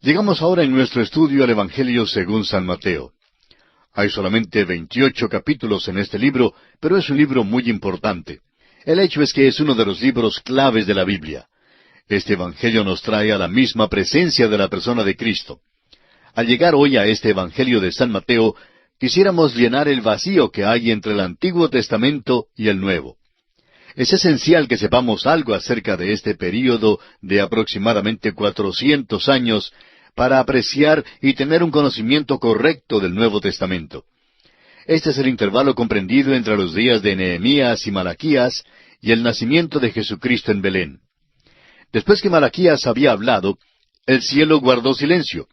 Llegamos ahora en nuestro estudio al Evangelio según San Mateo. Hay solamente 28 capítulos en este libro, pero es un libro muy importante. El hecho es que es uno de los libros claves de la Biblia. Este Evangelio nos trae a la misma presencia de la persona de Cristo. Al llegar hoy a este Evangelio de San Mateo, quisiéramos llenar el vacío que hay entre el Antiguo Testamento y el Nuevo. Es esencial que sepamos algo acerca de este período de aproximadamente 400 años para apreciar y tener un conocimiento correcto del Nuevo Testamento. Este es el intervalo comprendido entre los días de Nehemías y Malaquías y el nacimiento de Jesucristo en Belén. Después que Malaquías había hablado, el cielo guardó silencio.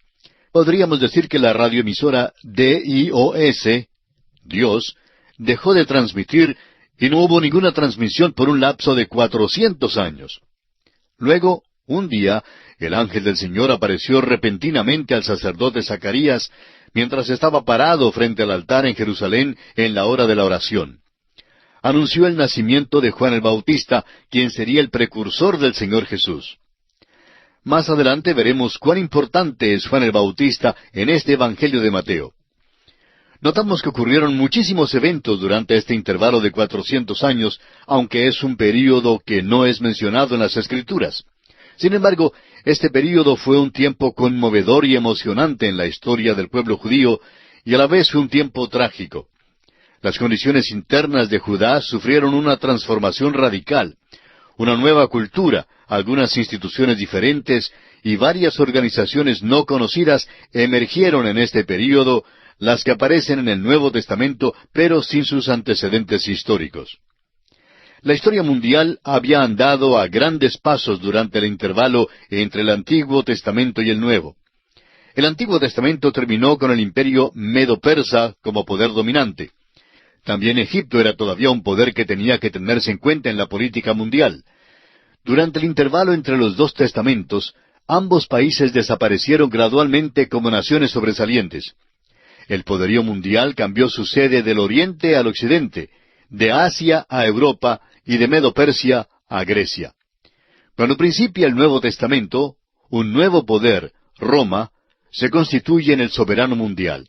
Podríamos decir que la radioemisora DIOS, Dios, dejó de transmitir y no hubo ninguna transmisión por un lapso de 400 años. Luego, un día, el ángel del Señor apareció repentinamente al sacerdote Zacarías mientras estaba parado frente al altar en Jerusalén en la hora de la oración. Anunció el nacimiento de Juan el Bautista, quien sería el precursor del Señor Jesús. Más adelante veremos cuán importante es Juan el Bautista en este Evangelio de Mateo. Notamos que ocurrieron muchísimos eventos durante este intervalo de 400 años, aunque es un período que no es mencionado en las Escrituras. Sin embargo, este período fue un tiempo conmovedor y emocionante en la historia del pueblo judío, y a la vez fue un tiempo trágico. Las condiciones internas de Judá sufrieron una transformación radical, una nueva cultura, algunas instituciones diferentes y varias organizaciones no conocidas emergieron en este período, las que aparecen en el Nuevo Testamento, pero sin sus antecedentes históricos. La historia mundial había andado a grandes pasos durante el intervalo entre el Antiguo Testamento y el Nuevo. El Antiguo Testamento terminó con el imperio medo-persa como poder dominante. También Egipto era todavía un poder que tenía que tenerse en cuenta en la política mundial. Durante el intervalo entre los dos testamentos, ambos países desaparecieron gradualmente como naciones sobresalientes. El poderío mundial cambió su sede del oriente al occidente, de Asia a Europa y de Medo-Persia a Grecia. Cuando principia el Nuevo Testamento, un nuevo poder, Roma, se constituye en el soberano mundial.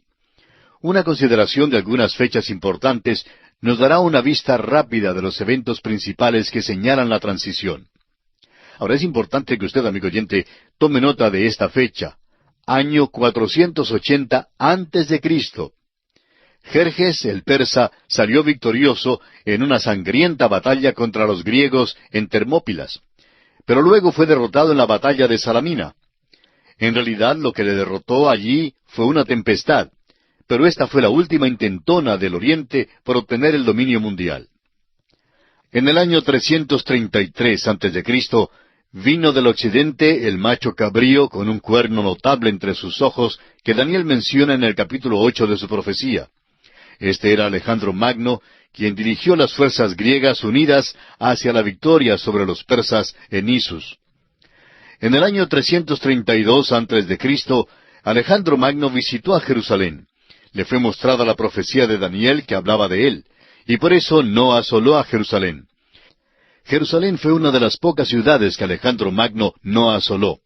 Una consideración de algunas fechas importantes nos dará una vista rápida de los eventos principales que señalan la transición. Ahora es importante que usted, amigo oyente, tome nota de esta fecha, año 480 antes de Cristo. Jerjes, el persa, salió victorioso en una sangrienta batalla contra los griegos en Termópilas, pero luego fue derrotado en la batalla de Salamina. En realidad, lo que le derrotó allí fue una tempestad, pero esta fue la última intentona del Oriente por obtener el dominio mundial. En el año 333 a.C., vino del occidente el macho cabrío con un cuerno notable entre sus ojos que Daniel menciona en el capítulo 8 de su profecía. Este era Alejandro Magno, quien dirigió las fuerzas griegas unidas hacia la victoria sobre los persas en Isus. En el año 332 a.C., Alejandro Magno visitó a Jerusalén. Le fue mostrada la profecía de Daniel que hablaba de él, y por eso no asoló a Jerusalén. Jerusalén fue una de las pocas ciudades que Alejandro Magno no asoló.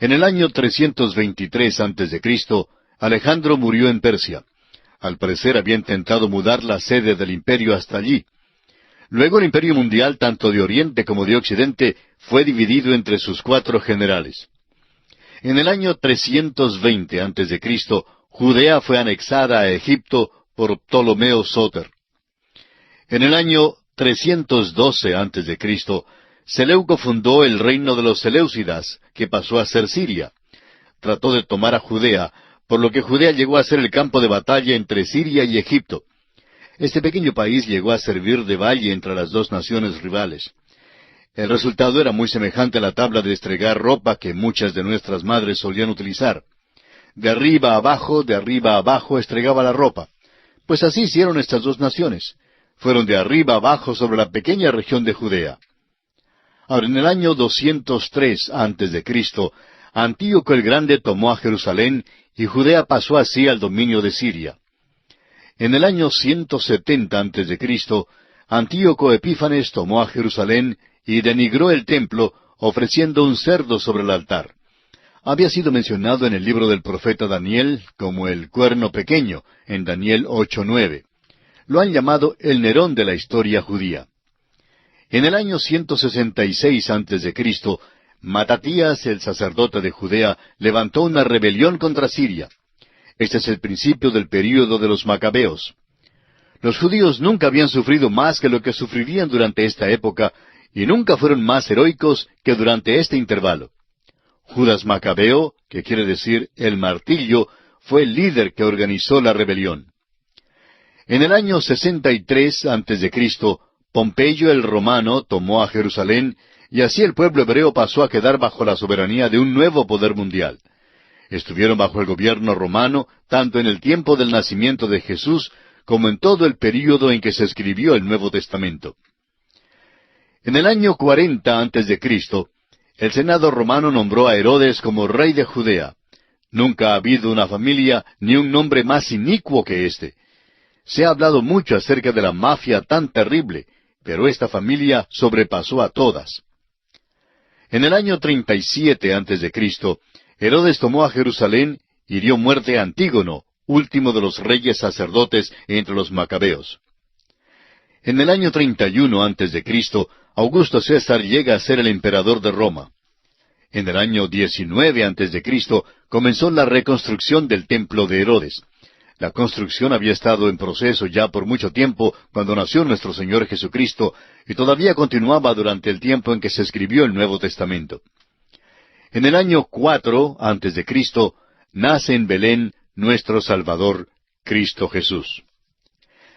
En el año 323 a.C., Alejandro murió en Persia. Al parecer había intentado mudar la sede del imperio hasta allí. Luego el imperio mundial, tanto de Oriente como de Occidente, fue dividido entre sus 4 generales. En el año 320 a.C., Judea fue anexada a Egipto por Ptolomeo Sóter. En el año 312 a.C., Seleuco fundó el reino de los Seleucidas, que pasó a ser Siria. Trató de tomar a Judea, por lo que Judea llegó a ser el campo de batalla entre Siria y Egipto. Este pequeño país llegó a servir de valle entre las dos naciones rivales. El resultado era muy semejante a la tabla de estregar ropa que muchas de nuestras madres solían utilizar. De arriba a abajo estregaba la ropa. Pues así hicieron estas dos naciones. Fueron de arriba abajo sobre la pequeña región de Judea. Ahora, en el año 203 a.C., Antíoco el Grande tomó a Jerusalén y Judea pasó así al dominio de Siria. En el año 170 a.C., Antíoco Epífanes tomó a Jerusalén y denigró el templo, ofreciendo un cerdo sobre el altar. Había sido mencionado en el libro del profeta Daniel como el cuerno pequeño, en Daniel 8:9. Lo han llamado el Nerón de la historia judía. En el año 166 a.C., Matatías, el sacerdote de Judea, levantó una rebelión contra Siria. Este es el principio del período de los Macabeos. Los judíos nunca habían sufrido más que lo que sufrirían durante esta época, y nunca fueron más heroicos que durante este intervalo. Judas Macabeo, que quiere decir el martillo, fue el líder que organizó la rebelión. En el año 63 a.C., Pompeyo el romano tomó a Jerusalén, y así el pueblo hebreo pasó a quedar bajo la soberanía de un nuevo poder mundial. Estuvieron bajo el gobierno romano tanto en el tiempo del nacimiento de Jesús como en todo el período en que se escribió el Nuevo Testamento. En el año 40 a.C., el Senado romano nombró a Herodes como rey de Judea. Nunca ha habido una familia ni un nombre más inicuo que este. Se ha hablado mucho acerca de la mafia tan terrible, pero esta familia sobrepasó a todas. En el año 37 a.C., Herodes tomó a Jerusalén y dio muerte a Antígono, último de los reyes sacerdotes entre los macabeos. En el año 31 a.C., Augusto César llega a ser el emperador de Roma. En el año 19 a.C. comenzó la reconstrucción del templo de Herodes. La construcción había estado en proceso ya por mucho tiempo cuando nació nuestro Señor Jesucristo, y todavía continuaba durante el tiempo en que se escribió el Nuevo Testamento. En el año 4 a.C., nace en Belén nuestro Salvador, Cristo Jesús.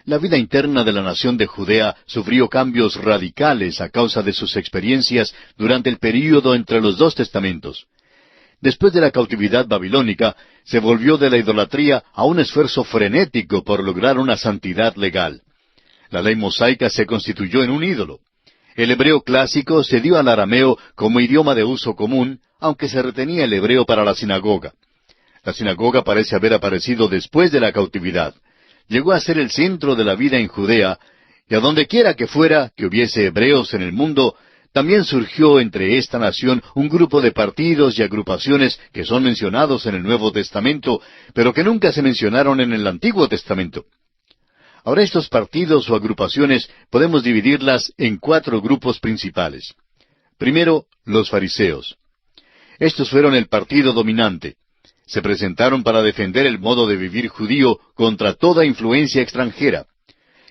La vida interna de la nación de Judea sufrió cambios radicales a causa de sus experiencias durante el período entre los dos testamentos. Después de la cautividad babilónica, se volvió de la idolatría a un esfuerzo frenético por lograr una santidad legal. La ley mosaica se constituyó en un ídolo. El hebreo clásico se dio al arameo como idioma de uso común, aunque se retenía el hebreo para la sinagoga. La sinagoga parece haber aparecido después de la cautividad. Llegó a ser el centro de la vida en Judea, y a donde quiera que fuera que hubiese hebreos en el mundo, también surgió entre esta nación un grupo de partidos y agrupaciones que son mencionados en el Nuevo Testamento, pero que nunca se mencionaron en el Antiguo Testamento. Ahora estos partidos o agrupaciones podemos dividirlas en 4 grupos principales. Primero, los fariseos. Estos fueron el partido dominante. Se presentaron para defender el modo de vivir judío contra toda influencia extranjera.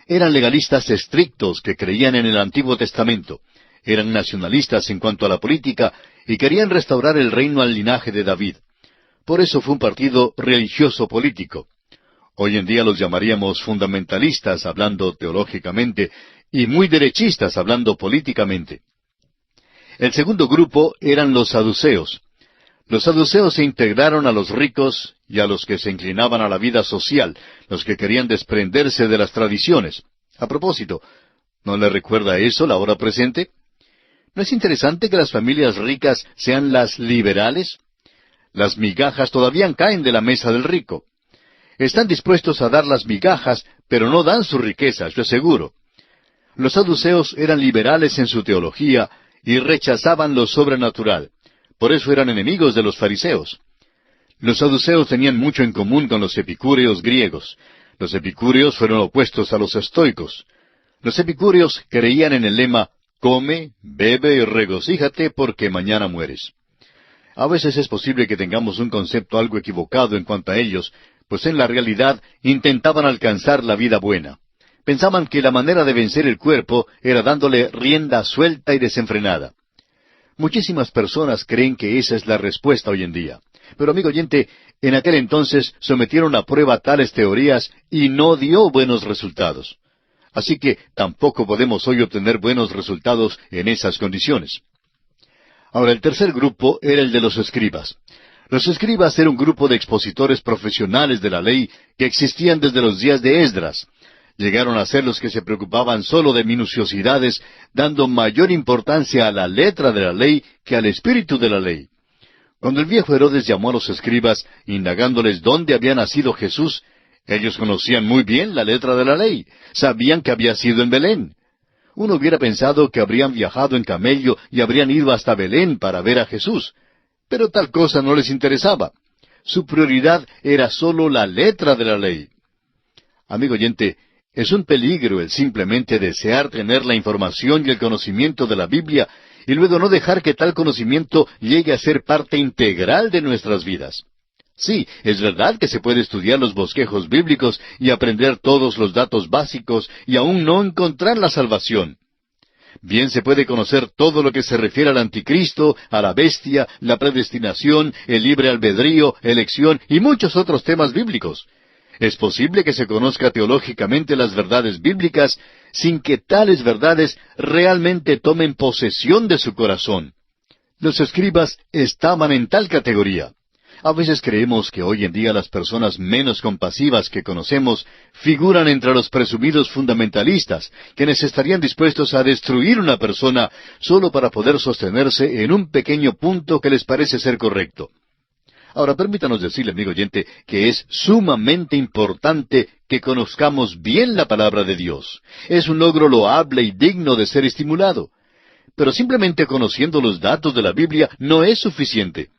Eran legalistas estrictos que creían en el Antiguo Testamento. Eran nacionalistas en cuanto a la política y querían restaurar el reino al linaje de David. Por eso fue un partido religioso político. Hoy en día los llamaríamos fundamentalistas hablando teológicamente y muy derechistas hablando políticamente. El segundo grupo eran los saduceos. Los saduceos se integraron a los ricos y a los que se inclinaban a la vida social, los que querían desprenderse de las tradiciones. A propósito, ¿no le recuerda eso la hora presente? ¿No es interesante que las familias ricas sean las liberales? Las migajas todavía caen de la mesa del rico. Están dispuestos a dar las migajas, pero no dan su riqueza, yo seguro. Los saduceos eran liberales en su teología y rechazaban lo sobrenatural. Por eso eran enemigos de los fariseos. Los saduceos tenían mucho en común con los epicúreos griegos. Los epicúreos fueron opuestos a los estoicos. Los epicúreos creían en el lema, come, bebe y regocíjate porque mañana mueres. A veces es posible que tengamos un concepto algo equivocado en cuanto a ellos, pues en la realidad intentaban alcanzar la vida buena. Pensaban que la manera de vencer el cuerpo era dándole rienda suelta y desenfrenada. Muchísimas personas creen que esa es la respuesta hoy en día. Pero amigo oyente, en aquel entonces sometieron a prueba tales teorías y no dio buenos resultados. Así que tampoco podemos hoy obtener buenos resultados en esas condiciones. Ahora, el tercer grupo era el de los escribas. Los escribas eran un grupo de expositores profesionales de la ley que existían desde los días de Esdras. Llegaron a ser los que se preocupaban solo de minuciosidades, dando mayor importancia a la letra de la ley que al espíritu de la ley. Cuando el viejo Herodes llamó a los escribas, indagándoles dónde había nacido Jesús, ellos conocían muy bien la letra de la ley, sabían que había sido en Belén. Uno hubiera pensado que habrían viajado en camello y habrían ido hasta Belén para ver a Jesús. Pero tal cosa no les interesaba. Su prioridad era sólo la letra de la ley. Amigo oyente, es un peligro el simplemente desear tener la información y el conocimiento de la Biblia y luego no dejar que tal conocimiento llegue a ser parte integral de nuestras vidas. Sí, es verdad que se puede estudiar los bosquejos bíblicos y aprender todos los datos básicos y aún no encontrar la salvación. Bien se puede conocer todo lo que se refiere al anticristo, a la bestia, la predestinación, el libre albedrío, elección y muchos otros temas bíblicos. Es posible que se conozca teológicamente las verdades bíblicas sin que tales verdades realmente tomen posesión de su corazón. Los escribas estaban en tal categoría. A veces creemos que hoy en día las personas menos compasivas que conocemos figuran entre los presumidos fundamentalistas, quienes estarían dispuestos a destruir una persona solo para poder sostenerse en un pequeño punto que les parece ser correcto. Ahora, permítanos decirle, amigo oyente, que es sumamente importante que conozcamos bien la palabra de Dios. Es un logro loable y digno de ser estimulado. Pero simplemente conociendo los datos de la Biblia no es suficiente.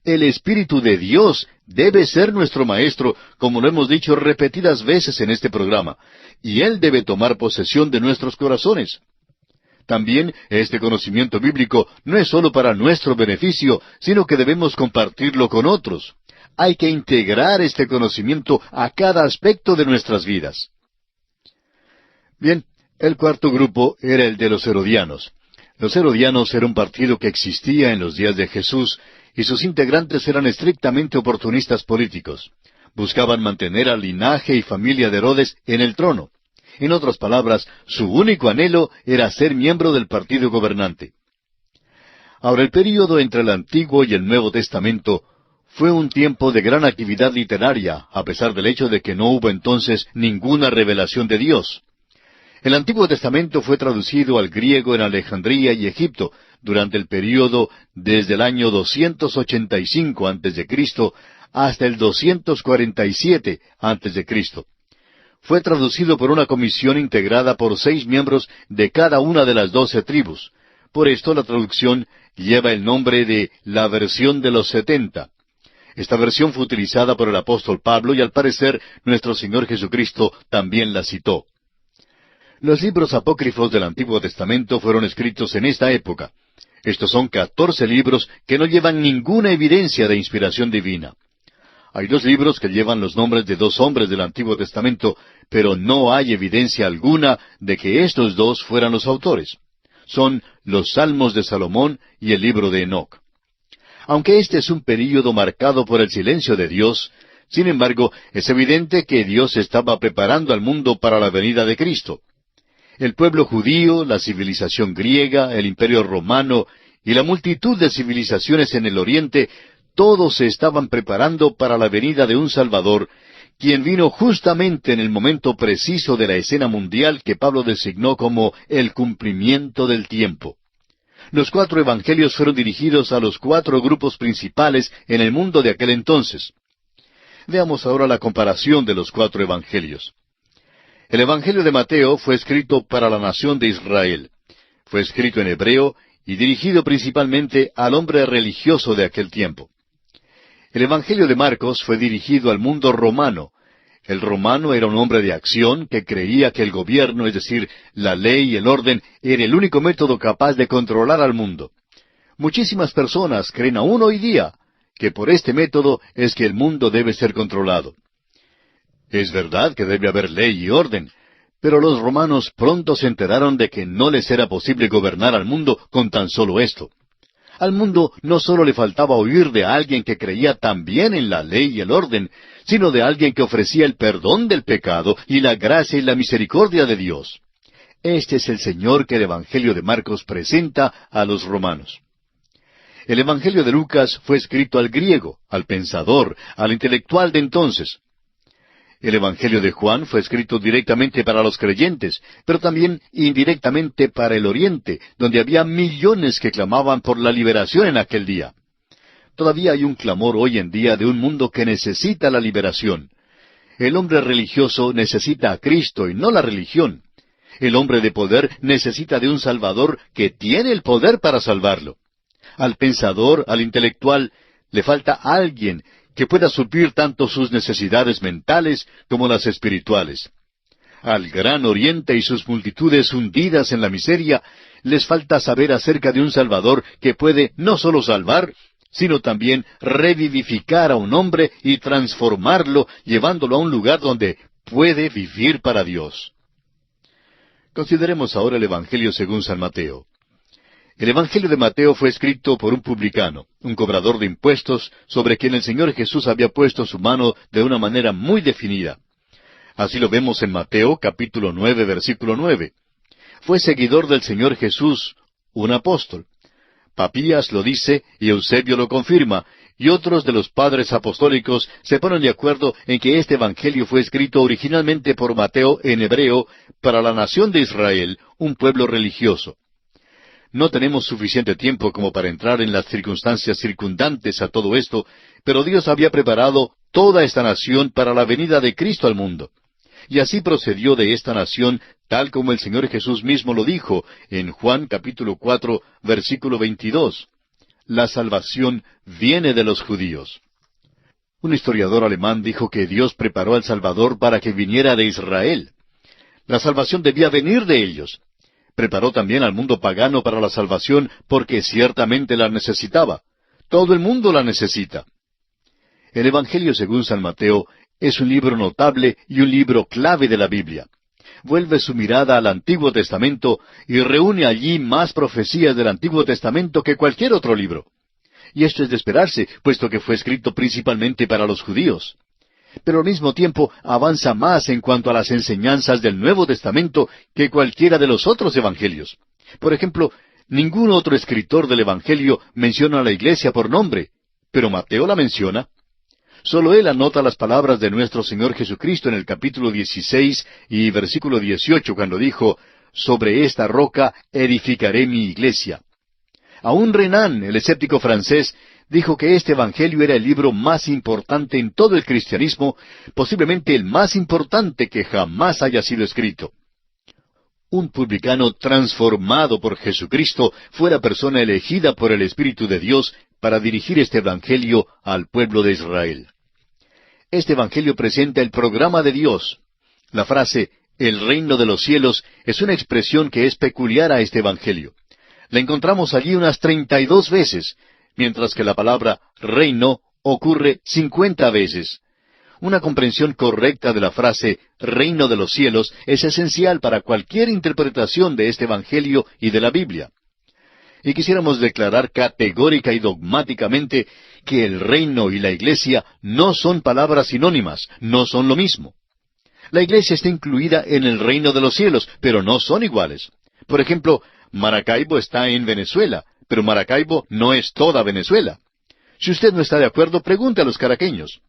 El Espíritu de Dios debe ser nuestro Maestro, como lo hemos dicho repetidas veces en este programa, y Él debe tomar posesión de nuestros corazones. También este conocimiento bíblico no es sólo para nuestro beneficio, sino que debemos compartirlo con otros. Hay que integrar este conocimiento a cada aspecto de nuestras vidas. Bien, el cuarto grupo era el de los herodianos. Los herodianos era un partido que existía en los días de Jesús, y sus integrantes eran estrictamente oportunistas políticos. Buscaban mantener al linaje y familia de Herodes en el trono. En otras palabras, su único anhelo era ser miembro del partido gobernante. Ahora, el período entre el Antiguo y el Nuevo Testamento fue un tiempo de gran actividad literaria, a pesar del hecho de que no hubo entonces ninguna revelación de Dios. El Antiguo Testamento fue traducido al griego en Alejandría y Egipto durante el período desde el año 285 a.C. hasta el 247 a.C. Fue traducido por una comisión integrada por 6 miembros de cada una de las 12 tribus. Por esto la traducción lleva el nombre de la versión de los 70. Esta versión fue utilizada por el apóstol Pablo y al parecer nuestro Señor Jesucristo también la citó. Los libros apócrifos del Antiguo Testamento fueron escritos en esta época. Estos son 14 libros que no llevan ninguna evidencia de inspiración divina. Hay 2 libros que llevan los nombres de 2 hombres del Antiguo Testamento, pero no hay evidencia alguna de que estos 2 fueran los autores. Son los Salmos de Salomón y el libro de Enoc. Aunque este es un período marcado por el silencio de Dios, sin embargo, es evidente que Dios estaba preparando al mundo para la venida de Cristo. El pueblo judío, la civilización griega, el imperio romano y la multitud de civilizaciones en el oriente, todos se estaban preparando para la venida de un Salvador, quien vino justamente en el momento preciso de la escena mundial que Pablo designó como el cumplimiento del tiempo. Los 4 evangelios fueron dirigidos a los 4 grupos principales en el mundo de aquel entonces. Veamos ahora la comparación de los 4 evangelios. El Evangelio de Mateo fue escrito para la nación de Israel. Fue escrito en hebreo y dirigido principalmente al hombre religioso de aquel tiempo. El Evangelio de Marcos fue dirigido al mundo romano. El romano era un hombre de acción que creía que el gobierno, es decir, la ley y el orden, era el único método capaz de controlar al mundo. Muchísimas personas creen aún hoy día que por este método es que el mundo debe ser controlado. Es verdad que debe haber ley y orden, pero los romanos pronto se enteraron de que no les era posible gobernar al mundo con tan solo esto. Al mundo no solo le faltaba oír de alguien que creía también en la ley y el orden, sino de alguien que ofrecía el perdón del pecado y la gracia y la misericordia de Dios. Este es el Señor que el Evangelio de Marcos presenta a los romanos. El Evangelio de Lucas fue escrito al griego, al pensador, al intelectual de entonces. El Evangelio de Juan fue escrito directamente para los creyentes, pero también indirectamente para el Oriente, donde había millones que clamaban por la liberación en aquel día. Todavía hay un clamor hoy en día de un mundo que necesita la liberación. El hombre religioso necesita a Cristo y no la religión. El hombre de poder necesita de un Salvador que tiene el poder para salvarlo. Al pensador, al intelectual, le falta alguien que pueda suplir tanto sus necesidades mentales como las espirituales. Al Gran Oriente y sus multitudes hundidas en la miseria, les falta saber acerca de un Salvador que puede no solo salvar, sino también revivificar a un hombre y transformarlo, llevándolo a un lugar donde puede vivir para Dios. Consideremos ahora el Evangelio según San Mateo. El Evangelio de Mateo fue escrito por un publicano, un cobrador de impuestos, sobre quien el Señor Jesús había puesto su mano de una manera muy definida. Así lo vemos en Mateo capítulo 9, versículo 9. Fue seguidor del Señor Jesús, un apóstol. Papías lo dice y Eusebio lo confirma, y otros de los padres apostólicos se ponen de acuerdo en que este Evangelio fue escrito originalmente por Mateo en hebreo para la nación de Israel, un pueblo religioso. No tenemos suficiente tiempo como para entrar en las circunstancias circundantes a todo esto, pero Dios había preparado toda esta nación para la venida de Cristo al mundo. Y así procedió de esta nación, tal como el Señor Jesús mismo lo dijo en Juan capítulo 4, versículo 22. La salvación viene de los judíos. Un historiador alemán dijo que Dios preparó al Salvador para que viniera de Israel. La salvación debía venir de ellos. Preparó también al mundo pagano para la salvación porque ciertamente la necesitaba. Todo el mundo la necesita. El Evangelio según San Mateo es un libro notable y un libro clave de la Biblia. Vuelve su mirada al Antiguo Testamento y reúne allí más profecías del Antiguo Testamento que cualquier otro libro. Y esto es de esperarse, puesto que fue escrito principalmente para los judíos. Pero al mismo tiempo avanza más en cuanto a las enseñanzas del Nuevo Testamento que cualquiera de los otros evangelios. Por ejemplo, ningún otro escritor del Evangelio menciona a la iglesia por nombre, pero Mateo la menciona. Solo él anota las palabras de nuestro Señor Jesucristo en el capítulo 16 y versículo 18, cuando dijo, «Sobre esta roca edificaré mi iglesia». Aún Renan, el escéptico francés, dijo que este Evangelio era el libro más importante en todo el cristianismo, posiblemente el más importante que jamás haya sido escrito. Un publicano transformado por Jesucristo fue la persona elegida por el Espíritu de Dios para dirigir este Evangelio al pueblo de Israel. Este Evangelio presenta el programa de Dios. La frase, «el reino de los cielos», es una expresión que es peculiar a este Evangelio. La encontramos allí unas 32 veces, mientras que la palabra reino ocurre 50 veces. Una comprensión correcta de la frase reino de los cielos es esencial para cualquier interpretación de este Evangelio y de la Biblia. Y quisiéramos declarar categórica y dogmáticamente que el reino y la iglesia no son palabras sinónimas, no son lo mismo. La iglesia está incluida en el reino de los cielos, pero no son iguales. Por ejemplo, Maracaibo está en Venezuela, pero Maracaibo no es toda Venezuela. Si usted no está de acuerdo, pregunte a los caraqueños.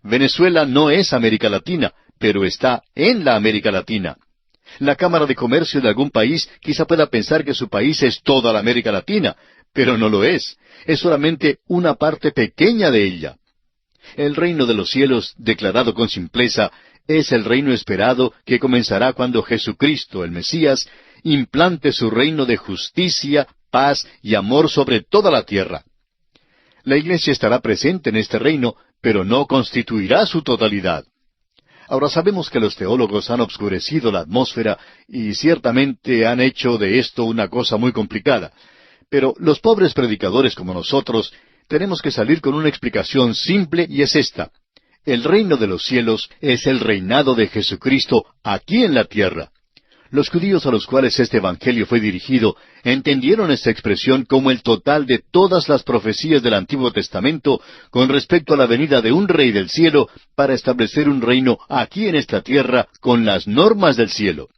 Venezuela no es América Latina, pero está en la América Latina. La Cámara de Comercio de algún país quizá pueda pensar que su país es toda la América Latina, pero no lo es. Es solamente una parte pequeña de ella. El reino de los cielos, declarado con simpleza, es el reino esperado que comenzará cuando Jesucristo, el Mesías, implante su reino de justicia, paz y amor sobre toda la tierra. La iglesia estará presente en este reino, pero no constituirá su totalidad. Ahora sabemos que los teólogos han obscurecido la atmósfera y ciertamente han hecho de esto una cosa muy complicada. Pero los pobres predicadores como nosotros tenemos que salir con una explicación simple y es esta. El reino de los cielos es el reinado de Jesucristo aquí en la tierra. Los judíos a los cuales este Evangelio fue dirigido entendieron esta expresión como el total de todas las profecías del Antiguo Testamento con respecto a la venida de un rey del cielo para establecer un reino aquí en esta tierra con las normas del cielo.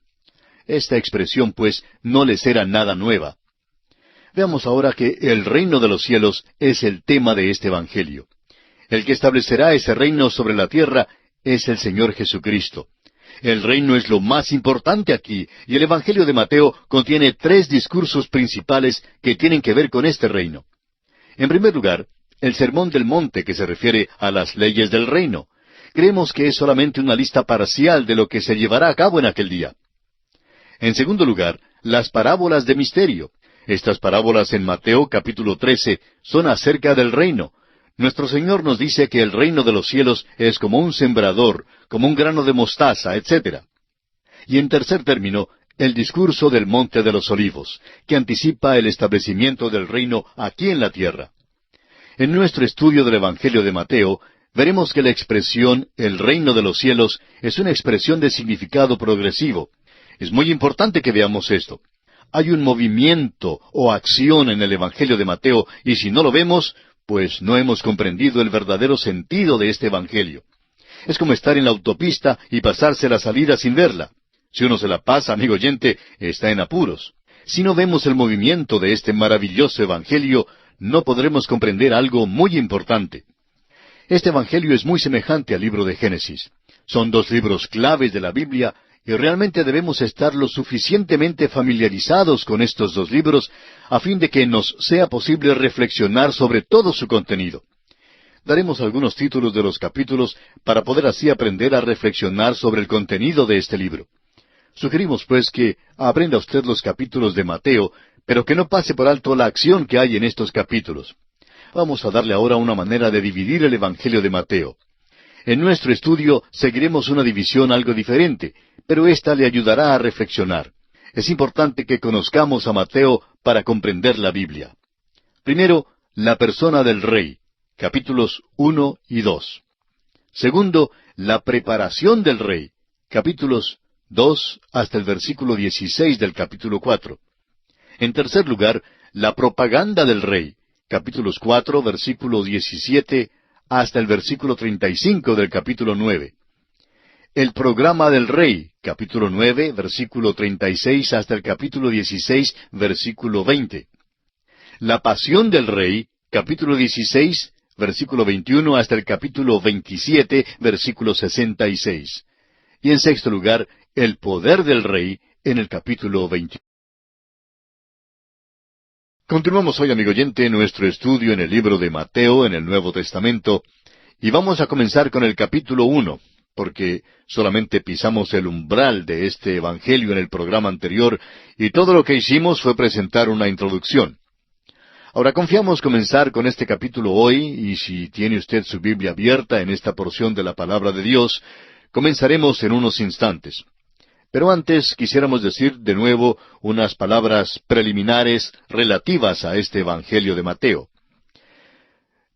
Esta expresión, pues, no les era nada nueva. Veamos ahora que el reino de los cielos es el tema de este Evangelio. El que establecerá ese reino sobre la tierra es el Señor Jesucristo. El reino es lo más importante aquí, y el Evangelio de Mateo contiene 3 discursos principales que tienen que ver con este reino. En primer lugar, el Sermón del Monte, que se refiere a las leyes del reino. Creemos que es solamente una lista parcial de lo que se llevará a cabo en aquel día. En segundo lugar, las parábolas de misterio. Estas parábolas en Mateo capítulo 13 son acerca del reino. Nuestro Señor nos dice que el reino de los cielos es como un sembrador, como un grano de mostaza, etc. Y en tercer término, el discurso del Monte de los Olivos, que anticipa el establecimiento del reino aquí en la tierra. En nuestro estudio del Evangelio de Mateo, veremos que la expresión el reino de los cielos es una expresión de significado progresivo. Es muy importante que veamos esto. Hay un movimiento o acción en el Evangelio de Mateo, y si no lo vemos, pues no hemos comprendido el verdadero sentido de este Evangelio. Es como estar en la autopista y pasarse la salida sin verla. Si uno se la pasa, amigo oyente, está en apuros. Si no vemos el movimiento de este maravilloso Evangelio, no podremos comprender algo muy importante. Este Evangelio es muy semejante al libro de Génesis. Son dos libros claves de la Biblia, y realmente debemos estar lo suficientemente familiarizados con estos dos libros a fin de que nos sea posible reflexionar sobre todo su contenido. Daremos algunos títulos de los capítulos para poder así aprender a reflexionar sobre el contenido de este libro. Sugerimos, pues, que aprenda usted los capítulos de Mateo, pero que no pase por alto la acción que hay en estos capítulos. Vamos a darle ahora una manera de dividir el Evangelio de Mateo. En nuestro estudio seguiremos una división algo diferente, pero ésta le ayudará a reflexionar. Es importante que conozcamos a Mateo para comprender la Biblia. Primero, la persona del Rey, capítulos 1 y 2. Segundo, la preparación del Rey, capítulos 2 hasta el versículo 16 del capítulo 4. En tercer lugar, la propaganda del Rey, capítulos 4, versículo 17 hasta el versículo 35 del capítulo 9. El programa del Rey, capítulo 9, versículo 36 hasta el capítulo 16, versículo 20. La pasión del Rey, capítulo 16, versículo 21 hasta el capítulo 27, versículo 66. Y en sexto lugar, el poder del Rey, en el capítulo 21. Continuamos hoy, amigo oyente, nuestro estudio en el libro de Mateo, en el Nuevo Testamento, y vamos a comenzar con el capítulo 1, porque solamente pisamos el umbral de este Evangelio en el programa anterior, y todo lo que hicimos fue presentar una introducción. Ahora confiamos comenzar con este capítulo hoy, y si tiene usted su Biblia abierta en esta porción de la Palabra de Dios, comenzaremos en unos instantes. Pero antes quisiéramos decir de nuevo unas palabras preliminares relativas a este Evangelio de Mateo.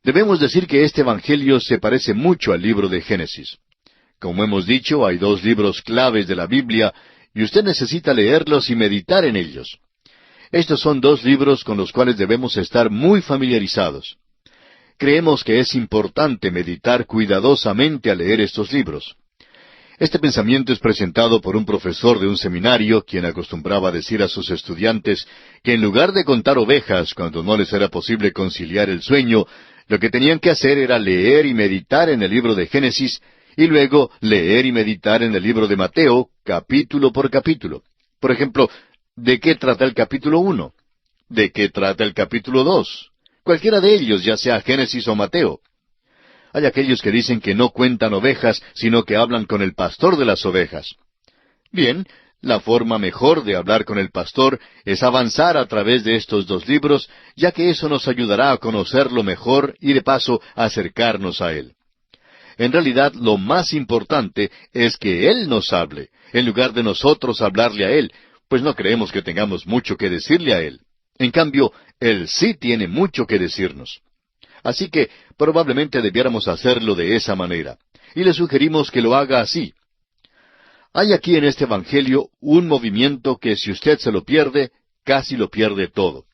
Debemos decir que este Evangelio se parece mucho al libro de Génesis. Como hemos dicho, hay dos libros claves de la Biblia, y usted necesita leerlos y meditar en ellos. Estos son dos libros con los cuales debemos estar muy familiarizados. Creemos que es importante meditar cuidadosamente al leer estos libros. Este pensamiento es presentado por un profesor de un seminario, quien acostumbraba decir a sus estudiantes que en lugar de contar ovejas cuando no les era posible conciliar el sueño, lo que tenían que hacer era leer y meditar en el libro de Génesis, y luego leer y meditar en el libro de Mateo, capítulo por capítulo. Por ejemplo, ¿de qué trata el capítulo 1? ¿De qué trata el capítulo 2? Cualquiera de ellos, ya sea Génesis o Mateo. Hay aquellos que dicen que no cuentan ovejas, sino que hablan con el pastor de las ovejas. Bien, la forma mejor de hablar con el pastor es avanzar a través de estos dos libros, ya que eso nos ayudará a conocerlo mejor y de paso a acercarnos a él. En realidad, lo más importante es que Él nos hable, en lugar de nosotros hablarle a Él, pues no creemos que tengamos mucho que decirle a Él. En cambio, Él sí tiene mucho que decirnos. Así que probablemente debiéramos hacerlo de esa manera, y le sugerimos que lo haga así. Hay aquí en este Evangelio un movimiento que si usted se lo pierde, casi lo pierde todo.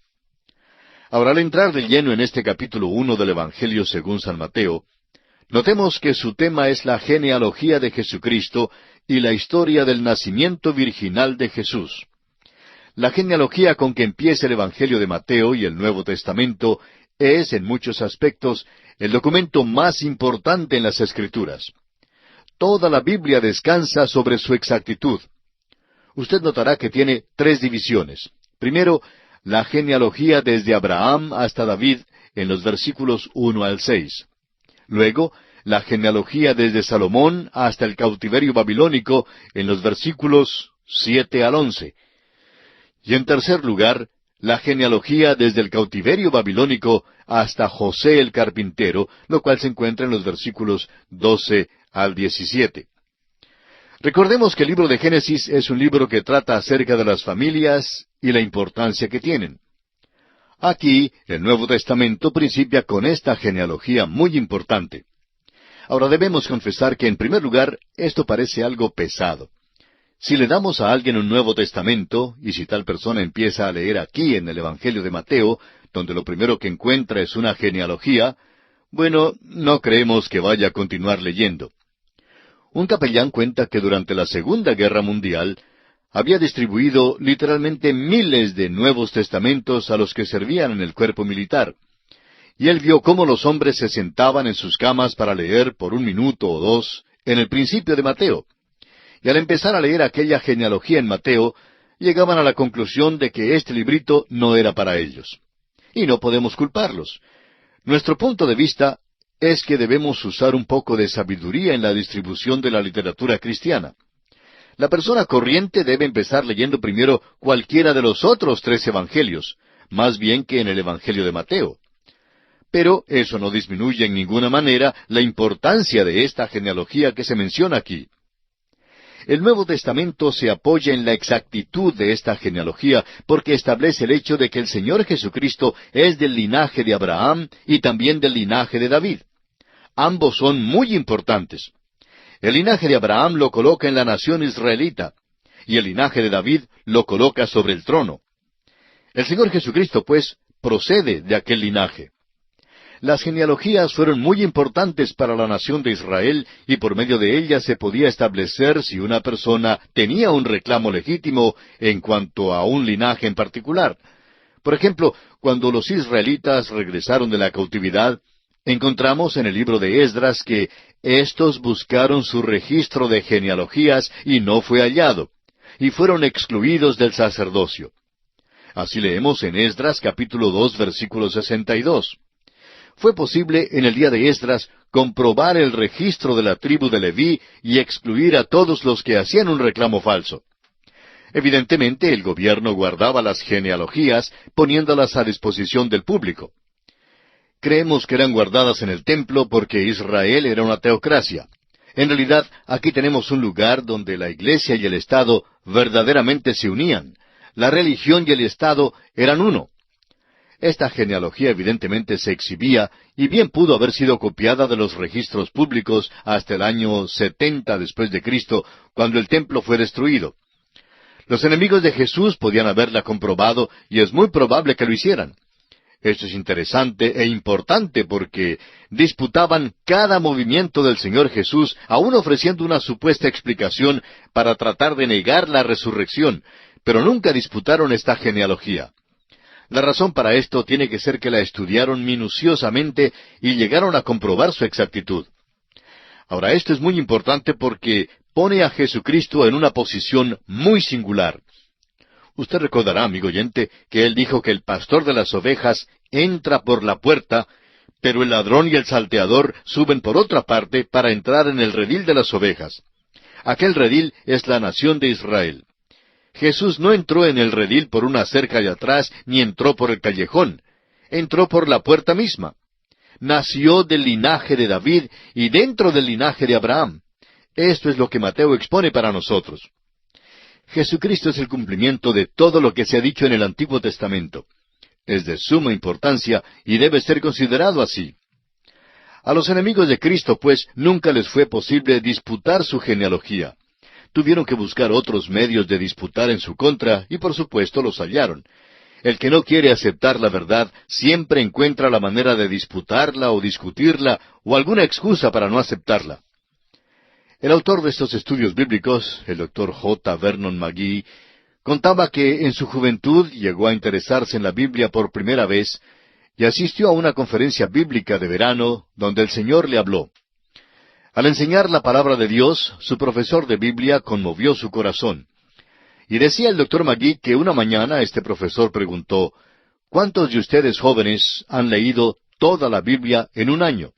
Ahora, al entrar de lleno en este capítulo 1 del Evangelio según San Mateo, notemos que su tema es la genealogía de Jesucristo y la historia del nacimiento virginal de Jesús. La genealogía con que empieza el Evangelio de Mateo y el Nuevo Testamento es, en muchos aspectos, el documento más importante en las Escrituras. Toda la Biblia descansa sobre su exactitud. Usted notará que tiene tres divisiones. Primero, la genealogía desde Abraham hasta David, en los versículos 1 al 6. Luego, la genealogía desde Salomón hasta el cautiverio babilónico, en los versículos 7 al 11. Y en tercer lugar, la genealogía desde el cautiverio babilónico hasta José el carpintero, lo cual se encuentra en los versículos 12 al 17. Recordemos que el libro de Génesis es un libro que trata acerca de las familias y la importancia que tienen. Aquí, el Nuevo Testamento principia con esta genealogía muy importante. Ahora debemos confesar que, en primer lugar, esto parece algo pesado. Si le damos a alguien un Nuevo Testamento, y si tal persona empieza a leer aquí en el Evangelio de Mateo, donde lo primero que encuentra es una genealogía, bueno, no creemos que vaya a continuar leyendo. Un capellán cuenta que durante la Segunda Guerra Mundial había distribuido literalmente miles de Nuevos Testamentos a los que servían en el cuerpo militar. Y él vio cómo los hombres se sentaban en sus camas para leer por 1 minuto o 2 en el principio de Mateo. Y al empezar a leer aquella genealogía en Mateo, llegaban a la conclusión de que este librito no era para ellos. Y no podemos culparlos. Nuestro punto de vista es que debemos usar un poco de sabiduría en la distribución de la literatura cristiana. La persona corriente debe empezar leyendo primero cualquiera de los otros 3 evangelios, más bien que en el Evangelio de Mateo. Pero eso no disminuye en ninguna manera la importancia de esta genealogía que se menciona aquí. El Nuevo Testamento se apoya en la exactitud de esta genealogía porque establece el hecho de que el Señor Jesucristo es del linaje de Abraham y también del linaje de David. Ambos son muy importantes. El linaje de Abraham lo coloca en la nación israelita, y el linaje de David lo coloca sobre el trono. El Señor Jesucristo, pues, procede de aquel linaje. Las genealogías fueron muy importantes para la nación de Israel, y por medio de ellas se podía establecer si una persona tenía un reclamo legítimo en cuanto a un linaje en particular. Por ejemplo, cuando los israelitas regresaron de la cautividad, encontramos en el libro de Esdras que éstos buscaron su registro de genealogías y no fue hallado, y fueron excluidos del sacerdocio. Así leemos en Esdras capítulo 2 versículo 62. Fue posible en el día de Esdras comprobar el registro de la tribu de Leví y excluir a todos los que hacían un reclamo falso. Evidentemente el gobierno guardaba las genealogías poniéndolas a disposición del público. Creemos que eran guardadas en el templo porque Israel era una teocracia. En realidad, aquí tenemos un lugar donde la Iglesia y el Estado verdaderamente se unían. La religión y el Estado eran uno. Esta genealogía evidentemente se exhibía y bien pudo haber sido copiada de los registros públicos hasta el año 70 después de Cristo, cuando el templo fue destruido. Los enemigos de Jesús podían haberla comprobado y es muy probable que lo hicieran. Esto es interesante e importante porque disputaban cada movimiento del Señor Jesús, aún ofreciendo una supuesta explicación para tratar de negar la resurrección, pero nunca disputaron esta genealogía. La razón para esto tiene que ser que la estudiaron minuciosamente y llegaron a comprobar su exactitud. Ahora, esto es muy importante porque pone a Jesucristo en una posición muy singular. Usted recordará, amigo oyente, que Él dijo que el pastor de las ovejas entra por la puerta, pero el ladrón y el salteador suben por otra parte para entrar en el redil de las ovejas. Aquel redil es la nación de Israel. Jesús no entró en el redil por una cerca de atrás, ni entró por el callejón. Entró por la puerta misma. Nació del linaje de David y dentro del linaje de Abraham. Esto es lo que Mateo expone para nosotros. Jesucristo es el cumplimiento de todo lo que se ha dicho en el Antiguo Testamento. Es de suma importancia y debe ser considerado así. A los enemigos de Cristo, pues, nunca les fue posible disputar su genealogía. Tuvieron que buscar otros medios de disputar en su contra y por supuesto los hallaron. El que no quiere aceptar la verdad siempre encuentra la manera de disputarla o discutirla o alguna excusa para no aceptarla. El autor de estos estudios bíblicos, el Dr. J. Vernon McGee, contaba que en su juventud llegó a interesarse en la Biblia por primera vez y asistió a una conferencia bíblica de verano donde el Señor le habló. Al enseñar la palabra de Dios, su profesor de Biblia conmovió su corazón. Y decía el Dr. McGee que una mañana este profesor preguntó, ¿cuántos de ustedes jóvenes han leído toda la Biblia en un año?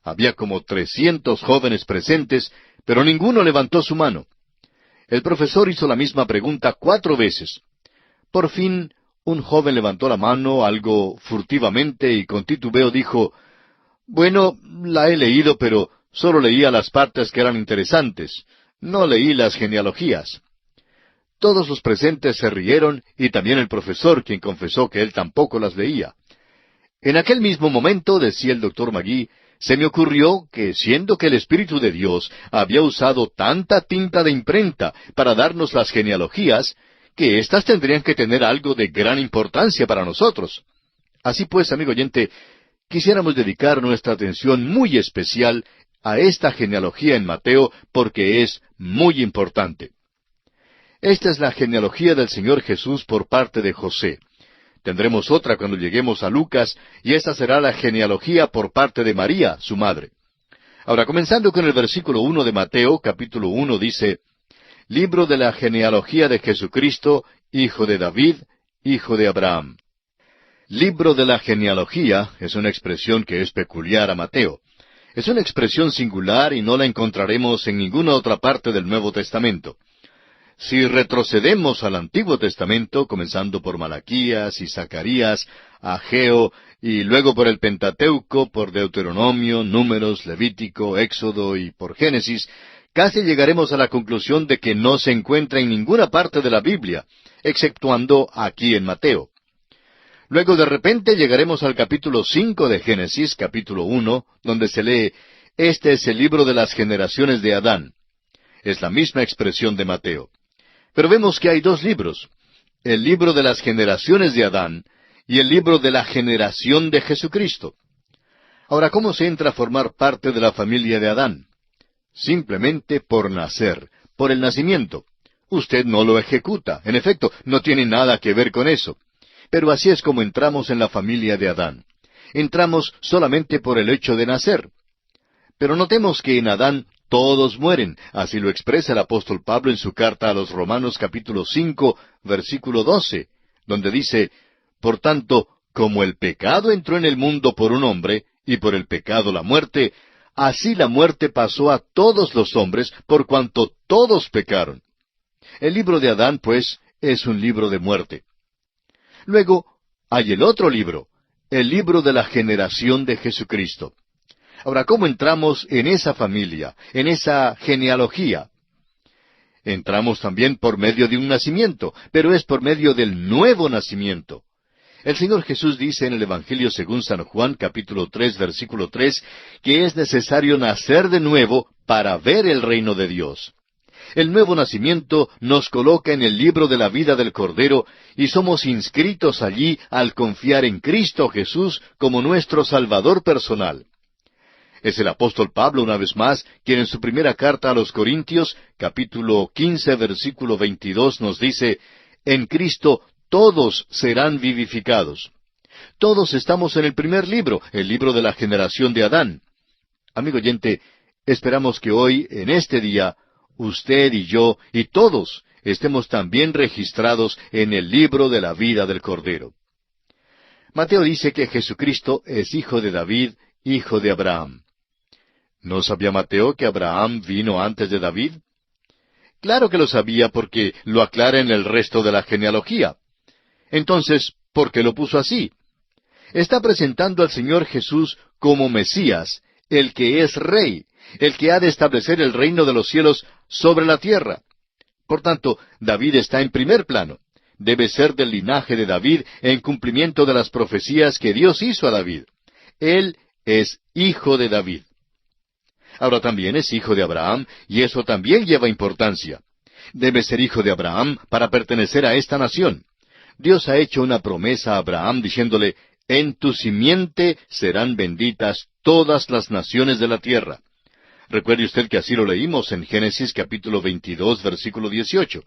Había como 300 jóvenes presentes, pero ninguno levantó su mano. El profesor hizo la misma pregunta 4 veces. Por fin, Un joven levantó la mano algo furtivamente y con titubeo dijo, «Bueno, la he leído, pero solo leía las partes que eran interesantes. No leí las genealogías». Todos los presentes se rieron y también el profesor, quien confesó que él tampoco las leía. En aquel mismo momento, decía el doctor Magee, se me ocurrió que, siendo que el Espíritu de Dios había usado tanta tinta de imprenta para darnos las genealogías, que éstas tendrían que tener algo de gran importancia para nosotros. Así pues, amigo oyente, quisiéramos dedicar nuestra atención muy especial a esta genealogía en Mateo porque es muy importante. Esta es la genealogía del Señor Jesús por parte de José. Tendremos otra cuando lleguemos a Lucas, y esta será la genealogía por parte de María, su madre. Ahora, comenzando con el versículo 1 de Mateo, capítulo 1, dice, Libro de la genealogía de Jesucristo, hijo de David, hijo de Abraham. Libro de la genealogía es una expresión que es peculiar a Mateo. Es una expresión singular y no la encontraremos en ninguna otra parte del Nuevo Testamento. Si retrocedemos al Antiguo Testamento, comenzando por Malaquías y Zacarías, Ageo, y luego por el Pentateuco, por Deuteronomio, Números, Levítico, Éxodo y por Génesis, casi llegaremos a la conclusión de que no se encuentra en ninguna parte de la Biblia, exceptuando aquí en Mateo. Luego de repente llegaremos al capítulo 5 de Génesis, capítulo 1, donde se lee, Este es el libro de las generaciones de Adán. Es la misma expresión de Mateo. Pero vemos que hay dos libros, el libro de las generaciones de Adán y el libro de la generación de Jesucristo. Ahora, ¿cómo se entra a formar parte de la familia de Adán? Simplemente por nacer, por el nacimiento. Usted no lo ejecuta, en efecto, no tiene nada que ver con eso. Pero así es como entramos en la familia de Adán. Entramos solamente por el hecho de nacer. Pero notemos que en Adán todos mueren, así lo expresa el apóstol Pablo en su carta a los Romanos capítulo 5, versículo 12, donde dice, Por tanto, como el pecado entró en el mundo por un hombre, y por el pecado la muerte, así la muerte pasó a todos los hombres, por cuanto todos pecaron. El libro de Adán, pues, es un libro de muerte. Luego, hay el otro libro, el libro de la generación de Jesucristo. Ahora, ¿cómo entramos en esa familia, en esa genealogía? Entramos también por medio de un nacimiento, pero es por medio del nuevo nacimiento. El Señor Jesús dice en el Evangelio según San Juan, capítulo 3, versículo 3, que es necesario nacer de nuevo para ver el reino de Dios. El nuevo nacimiento nos coloca en el libro de la vida del Cordero y somos inscritos allí al confiar en Cristo Jesús como nuestro Salvador personal. Es el apóstol Pablo, una vez más, quien en su primera carta a los Corintios, capítulo 15, versículo 22, nos dice, En Cristo todos serán vivificados. Todos estamos en el primer libro, el libro de la generación de Adán. Amigo oyente, esperamos que hoy, en este día, usted y yo, y todos, estemos también registrados en el libro de la vida del Cordero. Mateo dice que Jesucristo es hijo de David, hijo de Abraham. ¿No sabía Mateo que Abraham vino antes de David? Claro que lo sabía porque lo aclara en el resto de la genealogía. Entonces, ¿por qué lo puso así? Está presentando al Señor Jesús como Mesías, el que es Rey, el que ha de establecer el reino de los cielos sobre la tierra. Por tanto, David está en primer plano. Debe ser del linaje de David en cumplimiento de las profecías que Dios hizo a David. Él es hijo de David. Ahora también es hijo de Abraham, y eso también lleva importancia. Debe ser hijo de Abraham para pertenecer a esta nación. Dios ha hecho una promesa a Abraham diciéndole, En tu simiente serán benditas todas las naciones de la tierra. Recuerde usted que así lo leímos en Génesis capítulo 22, versículo 18.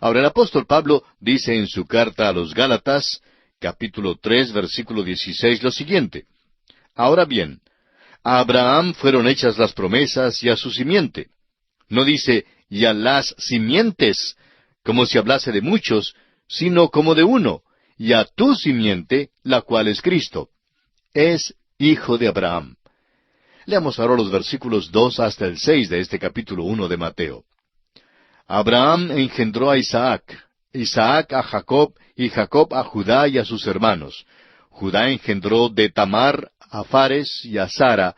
Ahora el apóstol Pablo dice en su carta a los Gálatas, capítulo 3, versículo 16, lo siguiente. Ahora bien, a Abraham fueron hechas las promesas y a su simiente. No dice, y a las simientes, como si hablase de muchos, sino como de uno, y a tu simiente, la cual es Cristo. Es hijo de Abraham. Leamos ahora los versículos 2 hasta el 6 de este capítulo 1 de Mateo. Abraham engendró a Isaac, Isaac a Jacob, y Jacob a Judá y a sus hermanos. Judá engendró de Tamar a Fares y a Zara,